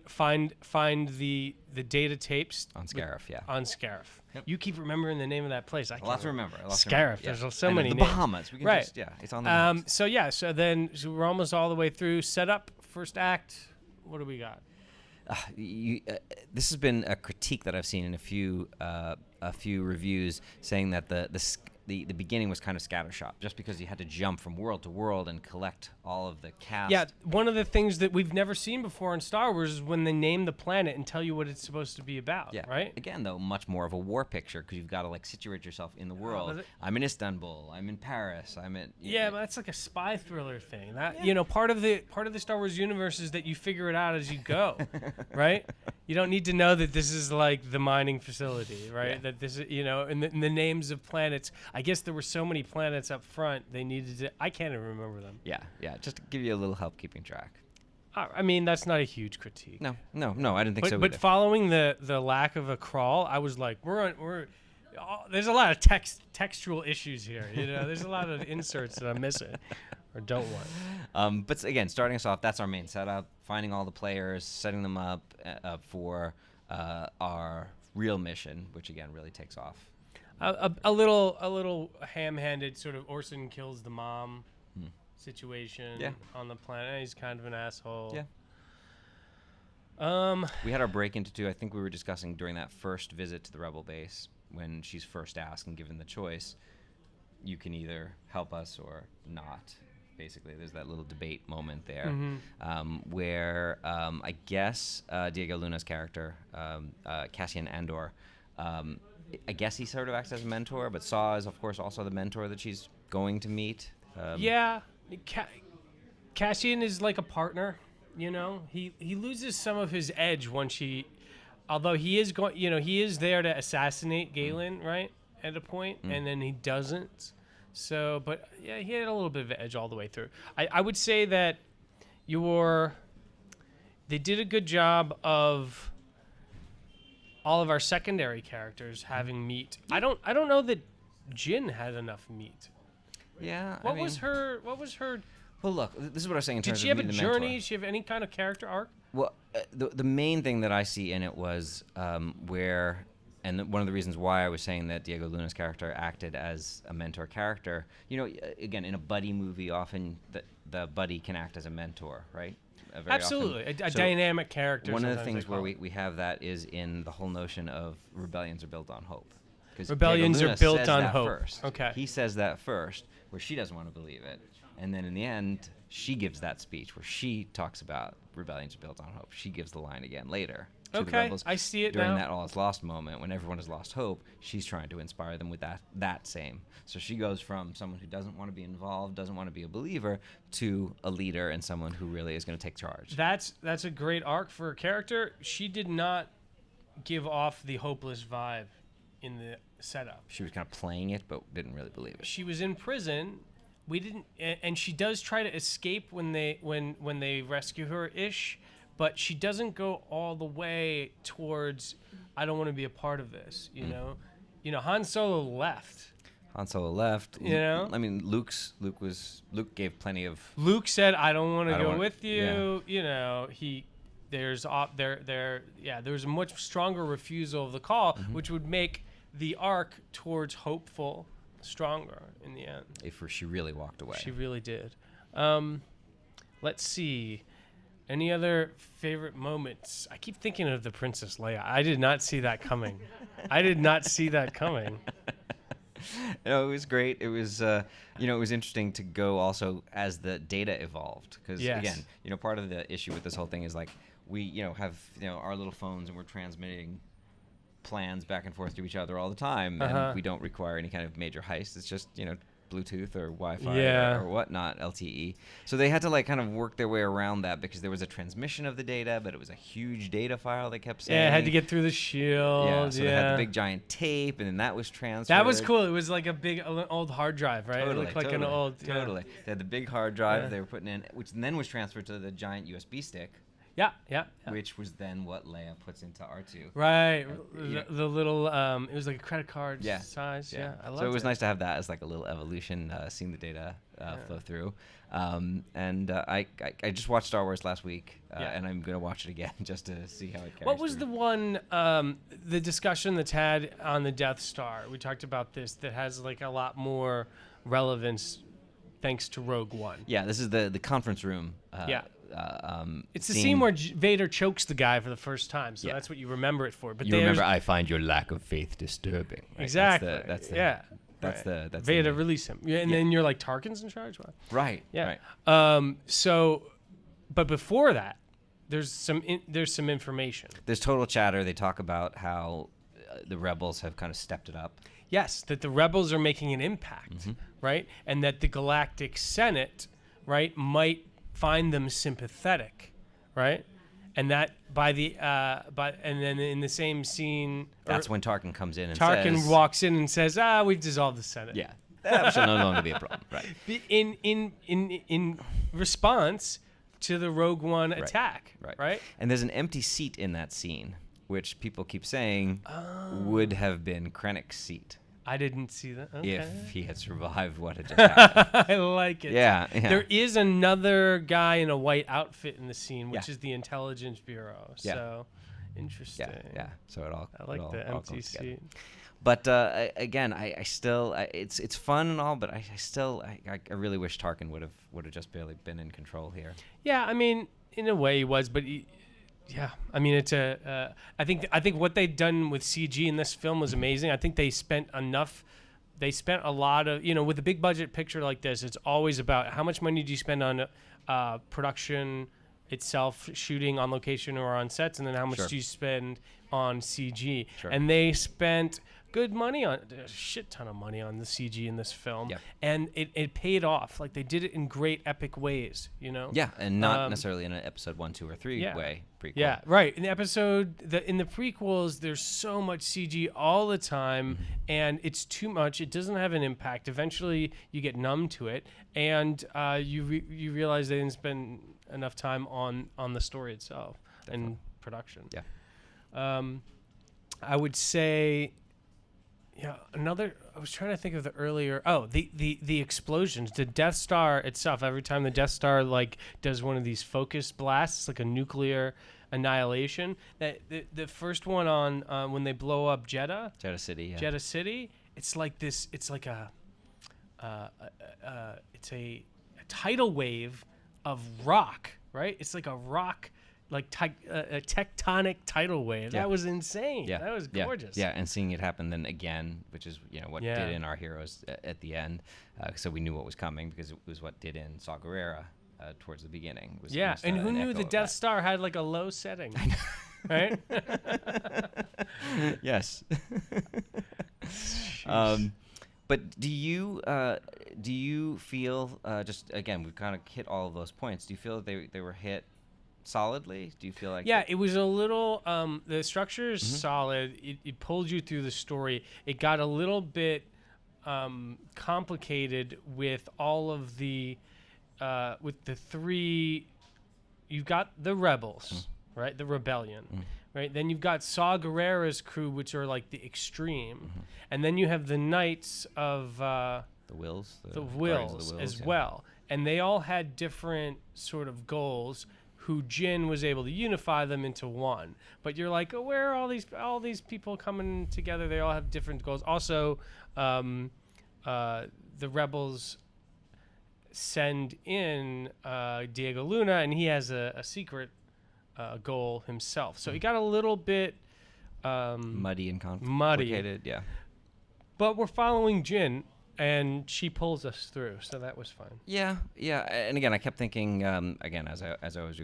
the data tapes on Scarif. On Scarif. Yep. You keep remembering the name of that place. I can't remember. Scarif. There's so many the names. Bahamas. We can it's on the Bahamas. So we're almost all the way through. Set up, first act. What do we got? This has been a critique that I've seen in a few reviews, saying that the beginning was kind of scattershot, just because you had to jump from world to world and collect all of the cast. Yeah, one of the things that we've never seen before in Star Wars is when they name the planet and tell you what it's supposed to be about. Yeah. Right. Again, though, much more of a war picture, because you've got to like situate yourself in the world. I'm in Istanbul. I'm in Paris. I'm at. Yeah, but that's like a spy thriller thing. That you know, part of the Star Wars universe is that you figure it out as you go, right? You don't need to know that this is like the mining facility, right? Yeah. That this is, you know, and the names of planets. I guess there were so many planets up front. They needed to. I can't even remember them. Yeah. Just to give you a little help keeping track. I mean, that's not a huge critique. No, I didn't think so. But either. following the lack of a crawl, I was like, there's a lot of textual issues here. You know, there's a lot of inserts that I'm missing or don't want. But again, starting us off, that's our main setup: finding all the players, setting them up for our real mission, which again really takes off. A little ham-handed sort of Orson kills the mom situation on the planet. He's kind of an asshole. Yeah. We had our break into two. I think we were discussing during that first visit to the Rebel base, when she's first asked and given the choice, you can either help us or not. Basically, there's that little debate moment there, where I guess Diego Luna's character, Cassian Andor, I guess he sort of acts as a mentor, but Saw is, of course, also the mentor that she's going to meet. Cassian is like a partner. You know, he loses some of his edge when although he is going, you know, he is there to assassinate Galen, right, at a point, and then he doesn't. So, but yeah, he had a little bit of an edge all the way through. I would say that they did a good job of all of our secondary characters having meat. I don't know that Jyn had enough meat. Yeah. What was her? Well, look, this is what I was saying in terms of Did she have a meeting the journey? mentor. Did she have any kind of character arc? Well, the main thing that I see in it was where, and one of the reasons why I was saying that Diego Luna's character acted as a mentor character, you know, again, in a buddy movie, often the buddy can act as a mentor, right? Very Absolutely, often. a dynamic character. One of the things where we have that is in the whole notion of rebellions are built on hope. Rebellions are built on hope. First. Okay. He says that first, where she doesn't want to believe it. And then in the end, she gives that speech where she talks about rebellions are built on hope. She gives the line again later to the rebels. I see it during now. that all is lost moment, when everyone has lost hope, she's trying to inspire them with that same. So she goes from someone who doesn't want to be involved, doesn't want to be a believer, to a leader and someone who really is going to take charge. That's a great arc for a character. She did not give off the hopeless vibe in the setup. She was kind of playing it, but didn't really believe it. She was in prison. We didn't, and she does try to escape when they rescue her ish, but she doesn't go all the way towards, I don't want to be a part of this. You know, Han Solo left. You know, I mean, Luke gave plenty of. Luke said, "I don't want to go with you." Yeah. You know, there's a much stronger refusal of the call, which would make the arc towards hopeful stronger in the end. If she really walked away. She really did. Let's see. Any other favorite moments? I keep thinking of the Princess Leia. I did not see that coming. No, it was great. It was, it was interesting to go also as the data evolved. Because, again, part of the issue with this whole thing is, like, we, have, our little phones and we're transmitting plans back and forth to each other all the time. And we don't require any kind of major heist. It's just, Bluetooth or Wi-Fi or whatnot, LTE. So they had to like kind of work their way around that because there was a transmission of the data, but it was a huge data file they kept saying. Yeah, it had to get through the shield. Yeah, so they had the big giant tape, and then that was transferred. That was cool. It was like a big old hard drive, right? Totally, it looked like an old... Totally. They had the big hard drive they were putting in, which then was transferred to the giant USB stick. Yeah. Which was then what Leia puts into R2. Right. The little, it was like a credit card size. Yeah. I loved it. So it was nice to have that as like a little evolution, seeing the data flow through. And I just watched Star Wars last week, and I'm going to watch it again just to see how it carries What was through. the one, the discussion that's had on the Death Star? We talked about this that has like a lot more relevance thanks to Rogue One. Yeah, this is the conference room. It's the scene where Vader chokes the guy for the first time, so that's what you remember it for. But you remember, I find your lack of faith disturbing. Right? Exactly. That's the That's right. that's they had the to release him. Yeah, and then you're like, Tarkin's in charge? What? Right. Yeah. Right. So, but before that, there's some information. There's total chatter. They talk about how the rebels have kind of stepped it up. Yes, that the rebels are making an impact, right? And that the Galactic Senate, right, might find them sympathetic, right? And that and then in the same scene, that's when Tarkin comes in and Tarkin walks in and says, we've dissolved the Senate. Yeah, that shall no longer be a problem, right? In response to the Rogue One attack, right? And there's an empty seat in that scene, which people keep saying would have been Krennic's seat. I didn't see that. Okay. If he had survived what had just happened. I like it. Yeah. There is another guy in a white outfit in the scene, which is the Intelligence Bureau. So, interesting. Yeah. So it all. I like the empty seat. But again, I still it's fun and all, but I really wish Tarkin would have just barely been in control here. Yeah, I mean, in a way he was, but yeah, I mean it's I think what they've done with CG in this film was amazing. I think they spent a lot of, with a big budget picture like this, it's always about how much money do you spend on production itself, shooting on location or on sets, and then how much do you spend on CG. And they spent good money on a shit ton of money on the CG in this film, and it paid off. Like they did it in great epic ways, Yeah, and not necessarily in an episode 1, 2, or 3 way. Prequel. Yeah, right. In the prequels, there's so much CG all the time, and it's too much. It doesn't have an impact. Eventually, you get numb to it, and you realize they didn't spend enough time on the story itself and production. Yeah. I would say. Yeah, I was trying to think of the earlier. Oh, the explosions, the Death Star itself. Every time the Death Star does one of these focus blasts, like a nuclear annihilation. That the first one on when they blow up Jeddah City. Yeah. Jeddah City. It's like this. It's like it's a tidal wave of rock, right? It's like a rock. Like a tectonic tidal wave. That was insane. Yeah. That was gorgeous. Yeah, and seeing it happen then again, which is what did in our heroes at the end. So we knew what was coming because it was what did in Saw Gerrera towards the beginning. And who knew the Death Star had like a low setting? Right? Yes. But do you feel just again we've kind of hit all of those points? Do you feel that they were hit solidly? Do you feel like it was a little the structure is solid. It pulled you through the story. It got a little bit complicated with all of the with the three. You've got the rebels, right? The rebellion, right? Then you've got Saw Gerrera's crew, which are like the extreme, and then you have the Knights of the Wills, the Wills as well, and they all had different sort of goals. Who Jin was able to unify them into one, but you're like, where are all these people coming together? They all have different goals. Also, the rebels send in Diego Luna, and he has a secret goal himself. So he got a little bit muddy and complicated. Yeah, but we're following Jin. And she pulls us through, so that was fun. Yeah. And again, I kept thinking, again, as I was,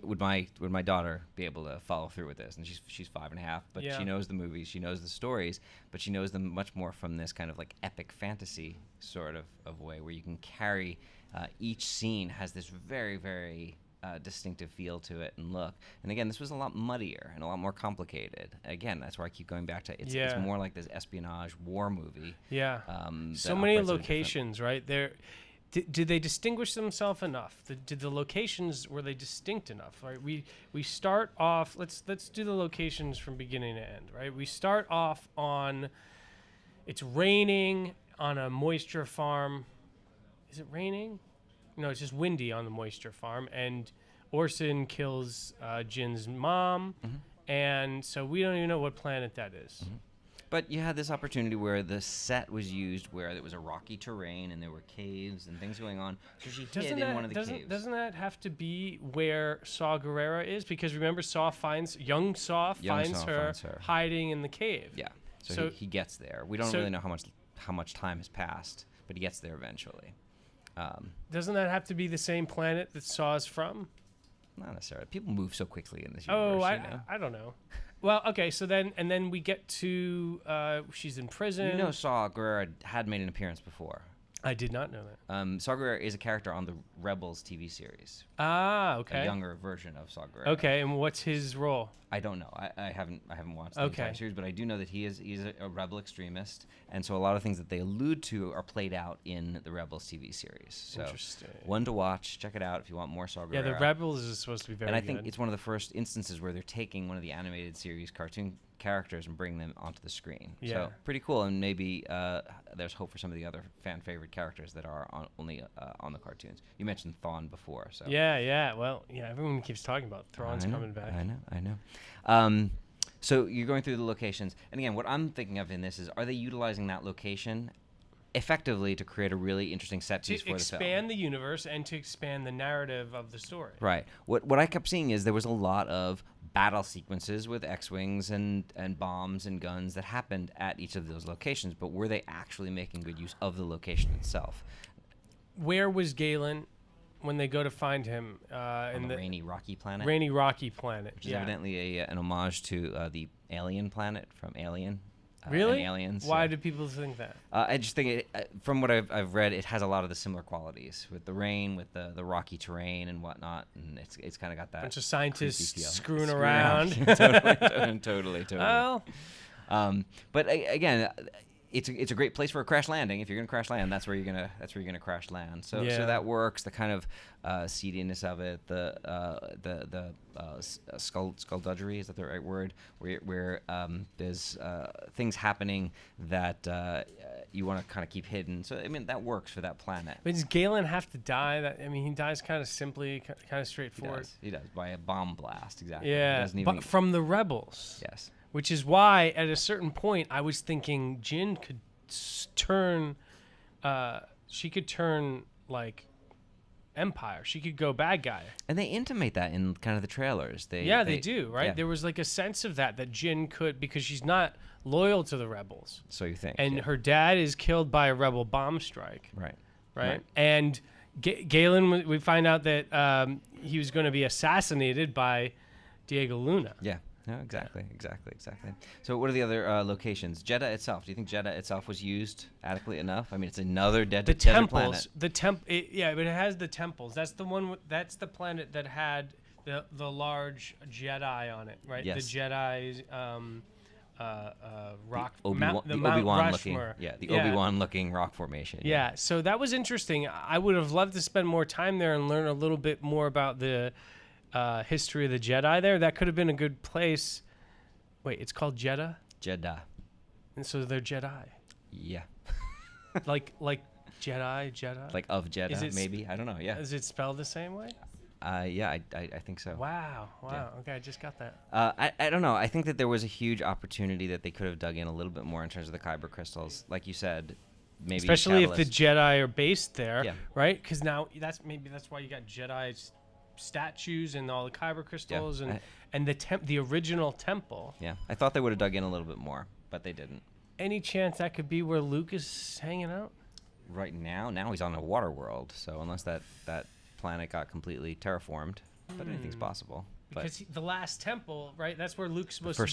would my daughter be able to follow through with this? And she's 5.5, but she knows the movies, she knows the stories, but she knows them much more from this kind of like epic fantasy sort of way, where you can carry each scene has this very, very distinctive feel to it and look. And again, this was a lot muddier and a lot more complicated. Again, that's where I keep going back to. It's more like this espionage war movie. Yeah. So many locations, right? Did they distinguish themselves enough? Did the locations, were they distinct enough? Right. We start off. Let's do the locations from beginning to end. Right. We start off on. It's raining on a moisture farm. Is it raining? No, it's just windy on the moisture farm, and Orson kills Jin's mom, and so we don't even know what planet that is. But you had this opportunity where the set was used where there was a rocky terrain and there were caves and things going on, so she hid in one of the caves. Doesn't that have to be where Saw Gerrera is? Because remember, young Saw finds her hiding in the cave. Yeah, so he gets there. We don't really know how much how much time has passed, but he gets there eventually. Doesn't that have to be the same planet that Saw's from? Not necessarily. People move so quickly in this universe. I don't know. Well, okay, so then we get to she's in prison. You know, Saw Gerrera had made an appearance before. I did not know that. Saw Gerrera is a character on the Rebels TV series. Ah, okay. A younger version of Saw Gerrera. Okay, and what's his role? I don't know. I haven't watched the entire series, but I do know that he's a rebel extremist, and so a lot of things that they allude to are played out in the Rebels TV series. So Interesting. One to watch. Check it out if you want more Saw Gerrera. Yeah, the Rebels is supposed to be very good. And I think it's one of the first instances where they're taking one of the animated series cartoon characters and bringing them onto the screen. Yeah. So pretty cool, and maybe there's hope for some of the other fan favorite characters that are only on the cartoons. You mentioned Thawne before, so yeah. Well, yeah, everyone keeps talking about Thrawn's coming back. I know. So you're going through the locations, and again, what I'm thinking of in this is, are they utilizing that location effectively to create a really interesting set piece for the film? To expand the universe and to expand the narrative of the story. Right. What I kept seeing is there was a lot of battle sequences with X-wings and bombs and guns that happened at each of those locations, but were they actually making good use of the location itself? Where was Galen when they go to find him in the rainy rocky planet? Rainy rocky planet, which is evidently an homage to the alien planet from Alien. Really? And Aliens. Why do people think that? I just think, from what I've read, it has a lot of the similar qualities with the rain, with the rocky terrain and whatnot, and it's kind of got that bunch of scientists screwing around. Totally. Well, but again, it's a great place for a crash landing. If you're gonna crash land, that's where you're gonna crash land. So that works. The kind of seediness of it, the skullduggery, is that the right word? Where there's things happening that you want to kind of keep hidden. So I mean that works for that planet. But does Galen have to die? He dies kind of simply, kind of straightforward. He does by a bomb blast. Exactly. Yeah, but from the Rebels. Yes. Which is why, at a certain point, I was thinking Jyn could turn, she could turn, like, Empire. She could go bad guy. And they intimate that in kind of the trailers. They do, right? Yeah. There was, like, a sense of that Jyn could, because she's not loyal to the Rebels. So you think. And her dad is killed by a Rebel bomb strike. Right? And Galen, we find out that he was going to be assassinated by Diego Luna. Yeah. No, exactly. So what are the other locations? Jeddah itself. Do you think Jeddah itself was used adequately enough? I mean, it's another desert planet. But it has the temples. That's the one. That's the planet that had the large Jedi on it, right? Yes. The Jedi's rock. The Obi-Wan looking. Yeah, the Obi-Wan looking rock formation. Yeah. So that was interesting. I would have loved to spend more time there and learn a little bit more about the history of the Jedi there. That could have been a good place. Wait, it's called Jeddah? Jeddah. And so they're Jedi. Yeah. like Jedi? Like of Jeddah, maybe? I don't know, yeah. Is it spelled the same way? Yeah, I think so. Wow. Yeah. Okay, I just got that. I don't know. I think that there was a huge opportunity that they could have dug in a little bit more in terms of the Kyber crystals. Like you said, maybe especially if the Jedi are based there, yeah. Right? Because now that's why you got Jedi statues and all the Kyber crystals and the original temple. Yeah, I thought they would have dug in a little bit more, but they didn't. Any chance that could be where Luke is hanging out? Right now he's on a water world, so unless that planet got completely terraformed, but anything's possible. Because the last temple, right? That's where Luke's supposed to be.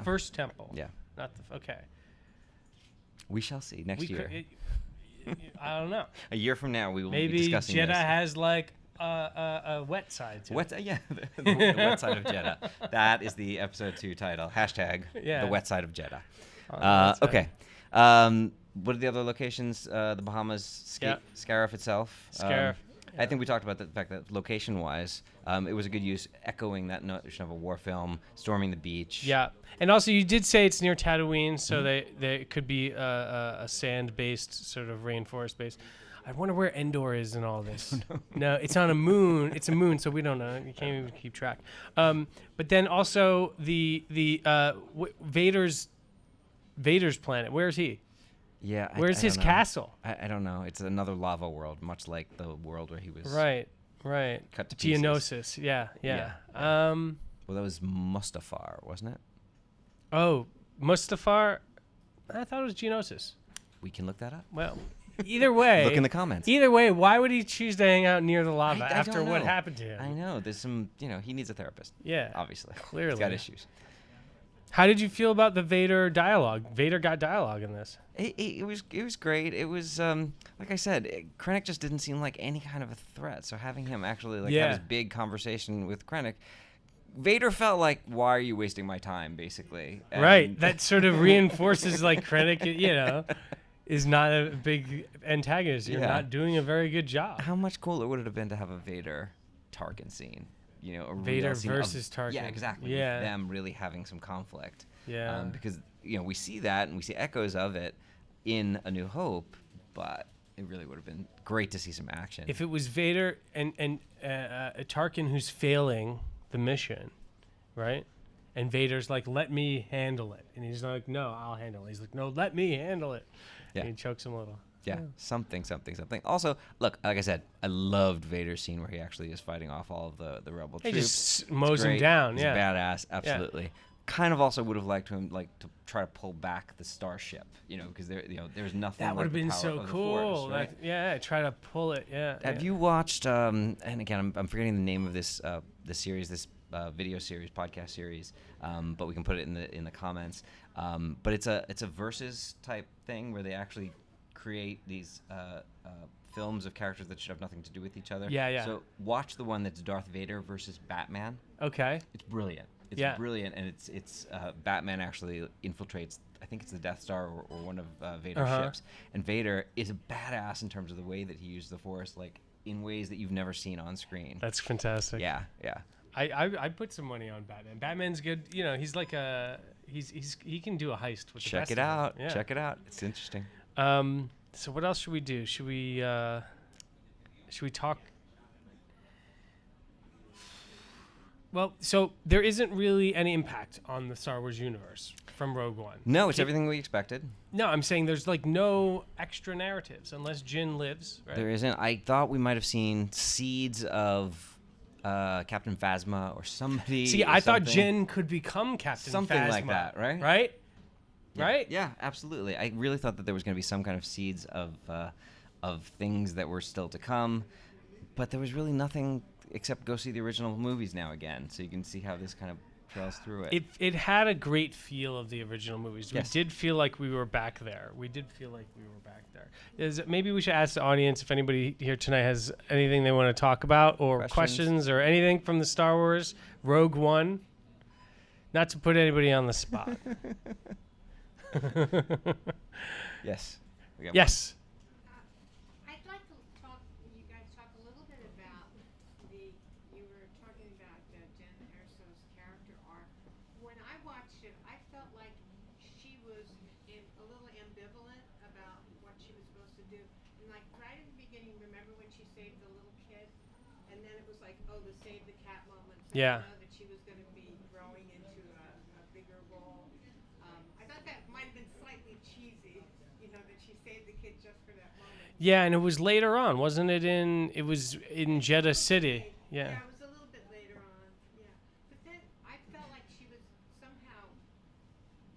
First temple. Yeah. Okay. We shall see next year. I don't know. A year from now, we will be discussing Jeddah this. has like a wet side to it. Yeah, the wet side of Jeddah. That is the episode 2 title. # the wet side of Jeddah. Okay. What are the other locations? The Bahamas, Scarif itself. Scarif. I think we talked about the fact that location-wise, it was a good use, echoing that notion of a war film, storming the beach. Yeah, and also you did say it's near Tatooine, so they could be a sand-based sort of rainforest-based. I wonder where Endor is in all this. No, it's on a moon. It's a moon, so we don't know. You can't even keep track. But then also the Vader's planet. Where is he? Yeah. Where's his castle? I don't know. It's another lava world, much like the world where he was. Right. Cut to pieces. Geonosis. Yeah. Well, that was Mustafar, wasn't it? Oh, Mustafar. I thought it was Geonosis. We can look that up. Well, either way. Look in the comments. Either way, why would he choose to hang out near the lava I after don't what know. happened to him? I know. There's some, he needs a therapist. Yeah. Obviously. Clearly. He's got issues. How did you feel about the Vader dialogue? Vader got dialogue in this. It was great. It was like I said, Krennic just didn't seem like any kind of a threat. So having him actually have this big conversation with Krennic, Vader felt like, why are you wasting my time, basically? And right. That sort of reinforces Krennic, is not a big antagonist. You're not doing a very good job. How much cooler would it have been to have a Vader Tarkin scene? A Vader real scene versus Tarkin. Yeah, exactly. Yeah. With them really having some conflict. Yeah. Because we see that and we see echoes of it in A New Hope, but it really would have been great to see some action. If it was Vader and a Tarkin who's failing the mission, right? And Vader's like, let me handle it. And he's like, no, I'll handle it. He's like, no, let me handle it. Yeah. And he chokes him a little. Yeah, something. Also, look, like I said, I loved Vader's scene where he actually is fighting off all of the rebel troops. He just mows him down. He's badass, absolutely. Yeah. Kind of also would have liked him to try to pull back the starship, because there's nothing. That would have been so cool. Force, right? Try to pull it. Yeah. Have you watched? And again, I'm forgetting the name of this series, this video series, podcast series, but we can put it in the comments. But it's a versus type thing where they actually create these films of characters that should have nothing to do with each other. Yeah. So watch the one that's Darth Vader versus Batman. Okay. It's brilliant. It's brilliant, and it's Batman actually infiltrates, I think it's the Death Star or one of Vader's ships, and Vader is a badass in terms of the way that he used the Force, in ways that you've never seen on screen. That's fantastic. Yeah. I put some money on Batman. Batman's good. He's like he can do a heist with the Check best it of them. out. Yeah. Check it out. It's interesting. So what else should we do? Should we talk? Well, so there isn't really any impact on the Star Wars universe from Rogue One. No, it's everything we expected. No, I'm saying there's no extra narratives unless Jyn lives, right? There isn't. I thought we might have seen seeds of Captain Phasma or somebody. See, I thought Jyn could become Captain something Phasma. Like that, right? Right? Yeah. Right? Yeah, absolutely. I really thought that there was going to be some kind of seeds of things that were still to come, but there was really nothing except go see the original movies now again, so you can see how this kind of trails through it. It had a great feel of the original movies. Yes. We did feel like we were back there. Maybe we should ask the audience if anybody here tonight has anything they want to talk about or questions or anything from the Star Wars Rogue One. Not to put anybody on the spot. Yes. Yes. I'd like to talk. You guys talk a little bit about you were talking about Jyn Erso's character arc. When I watched it, I felt like she was a little ambivalent about what she was supposed to do. And right at the beginning, remember when she saved the little kid, and then it was like, oh, the save the cat moment. So yeah. I know that she was going to be growing into a bigger role. I thought that might have been slightly cheesy, that she saved the kid just for that moment. Yeah, and it was later on, wasn't it? It was in Jeddah City. Yeah. Yeah, it was a little bit later on. Yeah, but then I felt like she was somehow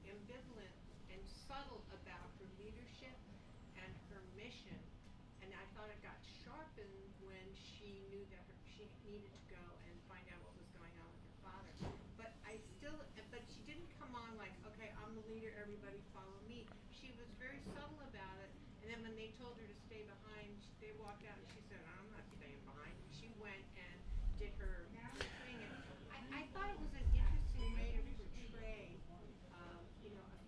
ambivalent and subtle about her leadership and her mission, and I thought it got sharpened when she knew that she needed to go and find out what was going on with her father. But she didn't come on like, okay, I'm the leader, everybody follow me. She was very subtle about it, and then when they told her to stay behind, they walked out and she said, I'm not staying behind. And she went and did her thing. And I thought it was an interesting way to portray, a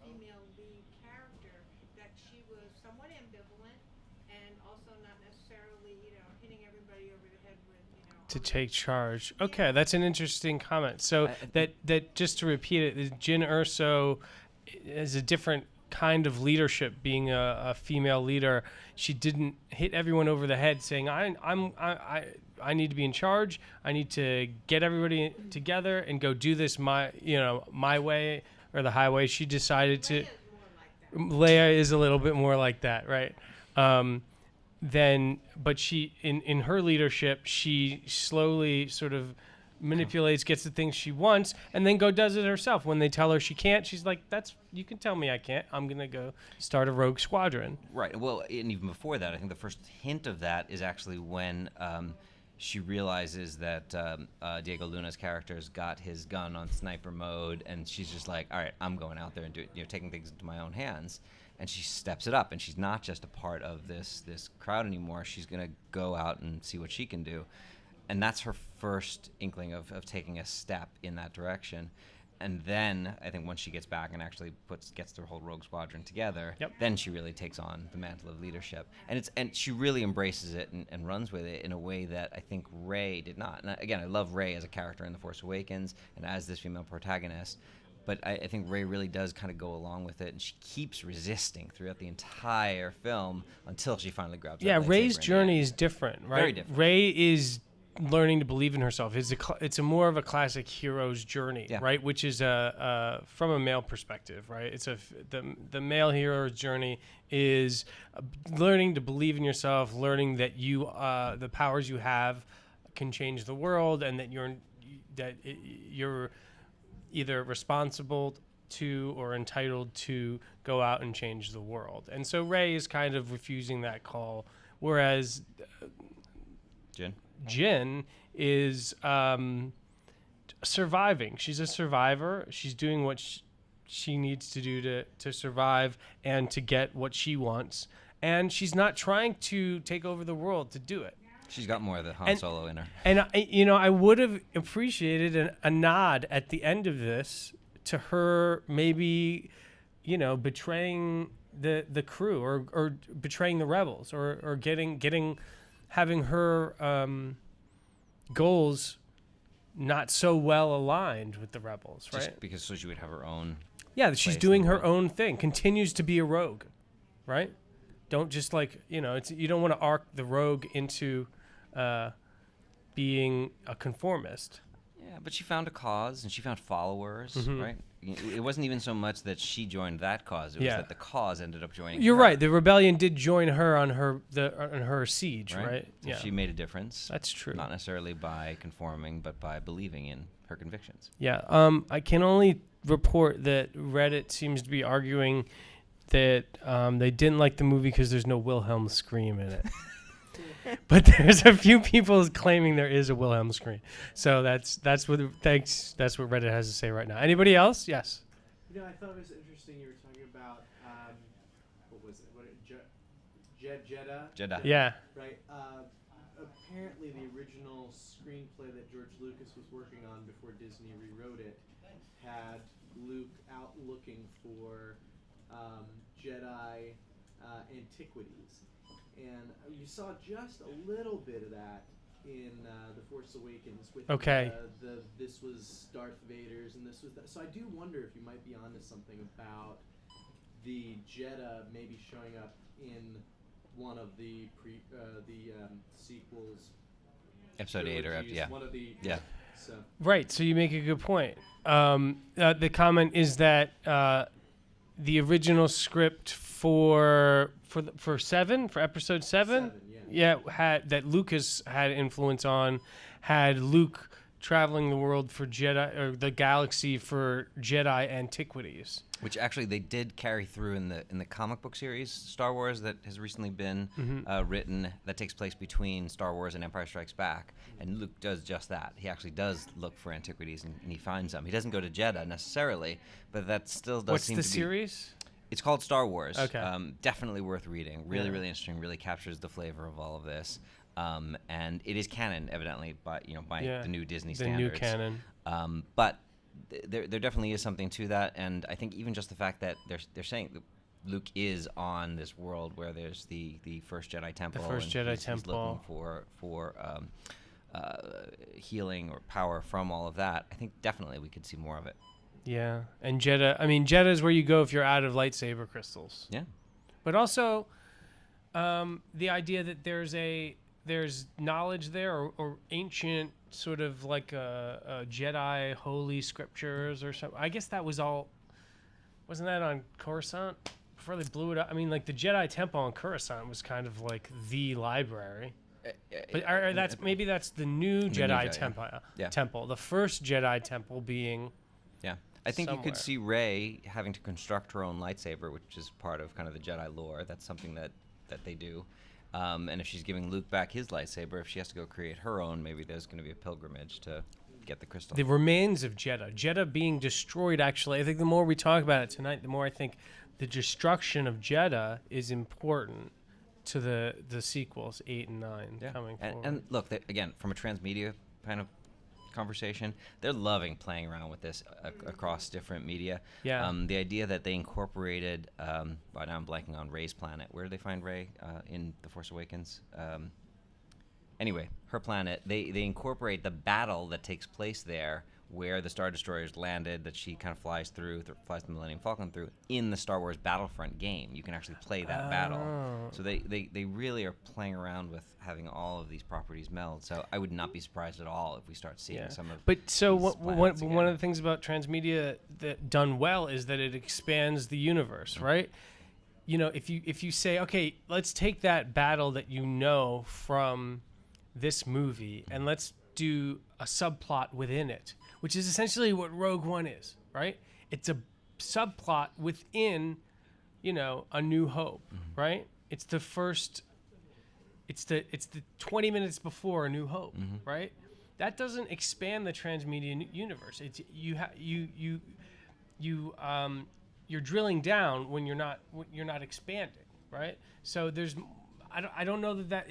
female lead character, that she was somewhat ambivalent and also not necessarily, hitting everybody over the head with, to take charge. Okay, that's an interesting comment. So that just to repeat it, Jyn Erso is a different kind of leadership. Being a female leader, she didn't hit everyone over the head saying, I need to be in charge. I need to get everybody together and go do this my way or the highway. She decided to. Leia is a little bit more like that, right? But she, in her leadership, she slowly sort of manipulates, gets the things she wants, and then does it herself. When they tell her she can't, she's like, you can tell me I can't. I'm going to go start a rogue squadron. Right. Well, and even before that, I think the first hint of that is actually when she realizes that Diego Luna's character's got his gun on sniper mode, and she's just like, all right, I'm going out there and taking things into my own hands. And she steps it up, and she's not just a part of this crowd anymore. She's going to go out and see what she can do. And that's her first inkling of taking a step in that direction. And then I think once she gets back and actually gets the whole rogue squadron together, then she really takes on the mantle of leadership. And she really embraces it and runs with it in a way that I think Rey did not. And again, I love Rey as a character in The Force Awakens and as this female protagonist. But I think Rey really does kind of go along with it, and she keeps resisting throughout the entire film until she finally grabs that lightsaber. Rey's journey is different, right? Very different. Rey is learning to believe in herself. It's a more of a classic hero's journey, right? Which is from a male perspective, right? It's the male hero's journey is learning to believe in yourself, learning that you the powers you have can change the world, and that you're either responsible to or entitled to go out and change the world. And so Rey is kind of refusing that call, whereas Jyn is surviving. She's a survivor. She's doing what she needs to do to survive and to get what she wants. And she's not trying to take over the world to do it. She's got more of the Han Solo in her. And, I would have appreciated a nod at the end of this to her maybe, betraying the crew or betraying the rebels or having her goals not so well aligned with the rebels, right? Just because so she would have her own. Yeah, she's doing her own thing, continues to be a rogue, right? Don't just you don't want to arc the rogue into being a conformist. Yeah, but she found a cause and she found followers, right? It wasn't even so much that she joined that cause; it was that the cause ended up joining. You're her. right. The rebellion did join her on her siege, right? So she made a difference. That's true. Not necessarily by conforming, but by believing in her convictions. Yeah. I can only report that Reddit seems to be arguing that they didn't like the movie because there's no Wilhelm scream in it. But there's a few people claiming there is a Wilhelm scream. So that's what Reddit has to say right now. Anybody else? Yes. I thought it was interesting you were talking about what was it? Jeddah. Yeah. Right. Apparently, the original screenplay that George Lucas was working on before Disney rewrote it had Luke out looking for Jedi antiquities. And you saw just a little bit of that in The Force Awakens with this was Darth Vader's and this was that. So I do wonder if you might be onto something about the Jeddah maybe showing up in one of the sequels. Episode 8 or one of the So. Right. So you make a good point. The comment is that the original script for episode 7, had that Lucas had influence on, had Luke traveling the world for Jedi or the galaxy for Jedi antiquities, which actually they did carry through in the comic book series Star Wars that has recently been written, that takes place between Star Wars and Empire Strikes Back, and Luke does just that. He actually does look for antiquities and he finds them. He doesn't go to Jeddah necessarily, but that still does seem to be. What's the series? It's called Star Wars. Okay. Definitely worth reading. Really interesting. Really captures the flavor of all of this. And it is canon, evidently, by the new Disney standards. The new canon. But there definitely is something to that, and I think even just the fact that they're saying that Luke is on this world where there's the first Jedi Temple. He's looking for healing or power from all of that. I think definitely we could see more of it. Yeah, and Jeddah. I mean, Jeddah is where you go if you're out of lightsaber crystals. Yeah, but also the idea that there's knowledge there or ancient sort of like a Jedi holy scriptures or something. I guess that was all. Wasn't that on Coruscant before they blew it up? I mean, like the Jedi Temple on Coruscant was kind of like the library. But maybe that's the new Jedi temple. Yeah. Temple. The first Jedi temple being. Yeah. I think somewhere. you could see Rey having to construct her own lightsaber, which is part of kind of the Jedi lore. That's something that they do. And if she's giving Luke back his lightsaber, if she has to go create her own, maybe there's going to be a pilgrimage to get the crystal. The remains of Jedha being destroyed, actually, I think the more we talk about it tonight, the more I think the destruction of Jedha is important to the sequels 8 and 9 coming forward. And look, again, from a transmedia kind of conversation, they're loving playing around with this across different media. Yeah. The idea that they incorporated, now I'm blanking on Rey's planet. Where did they find Rey in The Force Awakens? Anyway, her planet, they incorporate the battle that takes place there, where the Star Destroyers landed, that she kind of flies the Millennium Falcon through, in the Star Wars Battlefront game. You can actually play that battle. So they really are playing around with having all of these properties meld. So I would not be surprised at all if we start seeing some of But so these one of the things about transmedia that done well is that it expands the universe, right? You know, if you say, okay, let's take that battle that you know from this movie and let's do a subplot within it, which is essentially what Rogue One is, right? It's a subplot within, A New Hope, right? It's the first. It's the 20 minutes before A New Hope, right? That doesn't expand the transmedia universe. It's you're drilling down when you're not expanding, right? So I don't know that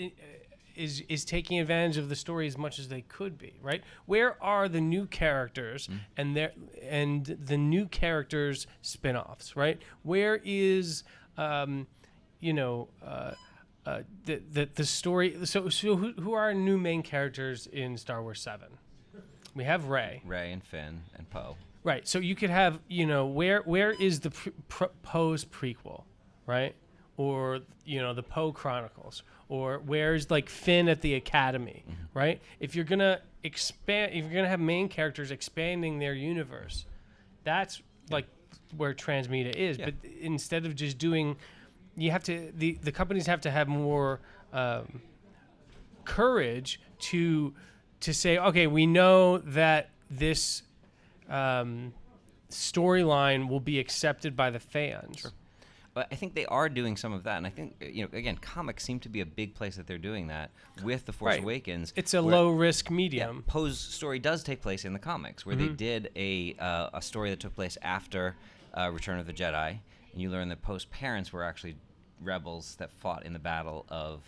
is taking advantage of the story as much as they could be, right? Where are the new characters and the new characters spin-offs, right? Where is the story? So who are our new main characters in Star Wars 7? We have Rey and Finn and Poe. Right. So you could have, where is the Poe's prequel, right? Or the Poe Chronicles, or where's like Finn at the Academy, right? If you're gonna have main characters expanding their universe, that's like where transmedia is. But instead of just doing, the companies have to have more courage to say, okay, we know that this storyline will be accepted by the fans. Sure. But I think they are doing some of that, and I think again, comics seem to be a big place that they're doing that with The Force Awakens. It's a low-risk medium. Yeah, Poe's story does take place in the comics, where they did a story that took place after Return of the Jedi, and you learn that Poe's parents were actually rebels that fought in the Battle of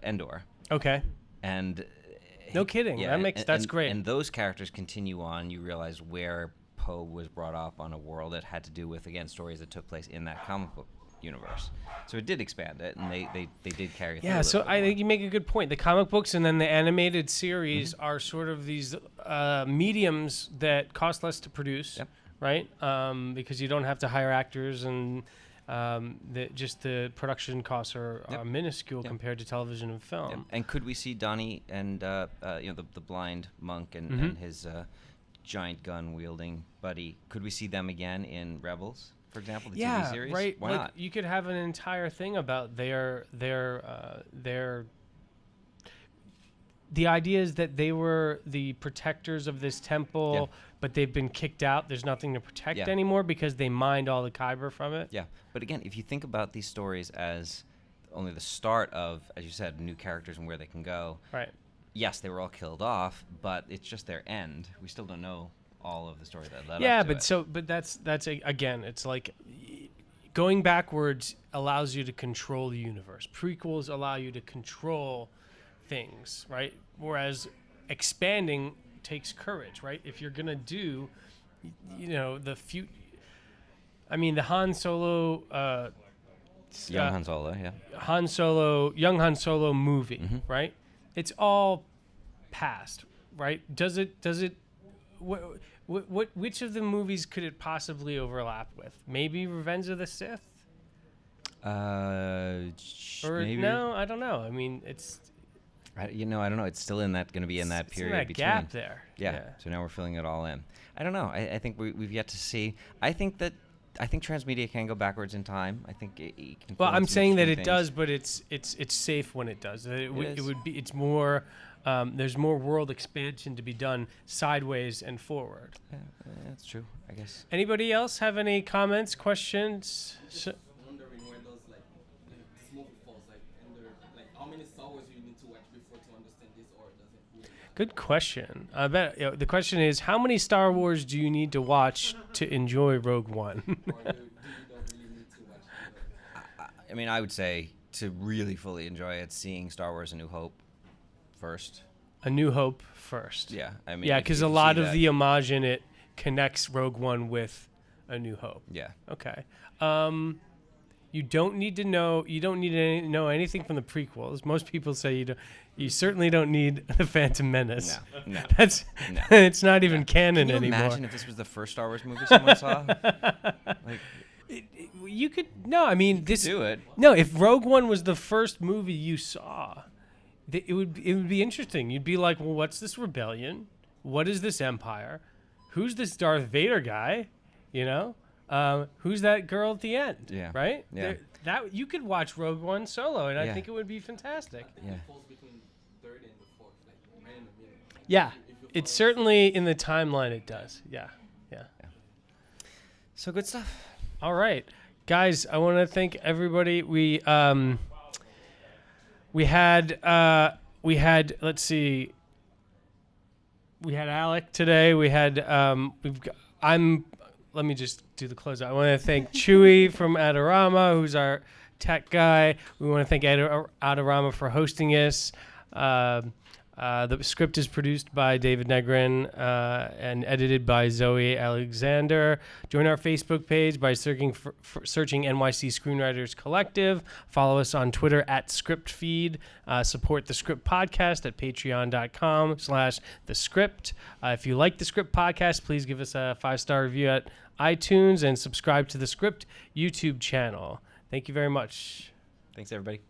Endor. Okay. And no kidding. Yeah, that's great. And those characters continue on. You realize where Poe was brought up on a world that had to do with, again, stories that took place in that comic book universe. So it did expand it, and they did carry it through. Yeah, so I think you make a good point. The comic books and then the animated series are sort of these mediums that cost less to produce, right? Because you don't have to hire actors, and just the production costs are minuscule compared to television and film. Yep. And could we see Donnie and the blind monk and his giant gun wielding buddy? Could we see them again in Rebels, for example, the TV series? Right. Why not? You could have an entire thing about their the idea is that they were the protectors of this temple, but they've been kicked out. There's nothing to protect anymore because they mined all the kyber from it. Yeah, but again, if you think about these stories as only the start of, as you said, new characters and where they can go. Right. Yes, they were all killed off, but it's just their end. We still don't know all of the story that led up to it. But that's again, it's like going backwards allows you to control the universe. Prequels allow you to control things, right? Whereas expanding takes courage, right? If you're gonna do, the Han Solo, young Han Solo, young Han Solo movie, right? It's all past, right? Does it? Which of the movies could it possibly overlap with? Maybe Revenge of the Sith. Maybe. No, I don't know. I mean, it's. I don't know. It's still going to be in that period in that between. gap there. Yeah. So now we're filling it all in. I don't know. I think we've yet to see. I think that I think transmedia can go backwards in time. I think it can. Well, I'm influence saying that interesting it things. does, but it's safe when it does. It is. would be. It's more. There's more world expansion to be done sideways and forward. Yeah, that's true, I guess. Anybody else have any comments, questions? Wondering where those like this movie falls, like how many Star Wars you need to watch before to understand this, or does it really matter? Good question. I bet the question is, how many Star Wars do you need to watch to enjoy Rogue One? Or you don't really need to watch. I mean, I would say to really fully enjoy it, seeing Star Wars: A New Hope first. A New Hope first. Yeah, I mean, yeah, if because you a see lot of that- the homage in it connects Rogue One with A New Hope. Yeah. Okay. You don't need to know. You don't need to know anything from the prequels. Most people say you don't. You certainly don't need the Phantom Menace. No. That's. No. It's not even canon Can you anymore. imagine if this was the first Star Wars movie someone saw? Like, you could no. I mean, this. do it. No, if Rogue One was the first movie you saw, it would be interesting. You'd be like, well, what's this rebellion? What is this empire? Who's this Darth Vader guy? You know, who's that girl at the end? Yeah. Right. Yeah. That you could watch Rogue One solo, and I Yeah. think it would be fantastic. Yeah. It falls between third and the fourth, like right in the middle. Yeah. If you It's follow- certainly in the timeline. It does. Yeah. So good stuff. All right, guys. I want to thank everybody. We had let's see. We had Alec today. We had let me just do the closeout. I want to thank Chewy from Adorama, who's our tech guy. We want to thank Adorama for hosting us. The script is produced by David Negrin and edited by Zoe Alexander. Join our Facebook page by searching NYC Screenwriters Collective. Follow us on Twitter at ScriptFeed. Support the Script Podcast at patreon.com/The Script. If you like the Script Podcast, please give us a 5-star review at iTunes and subscribe to the Script YouTube channel. Thank you very much. Thanks, everybody.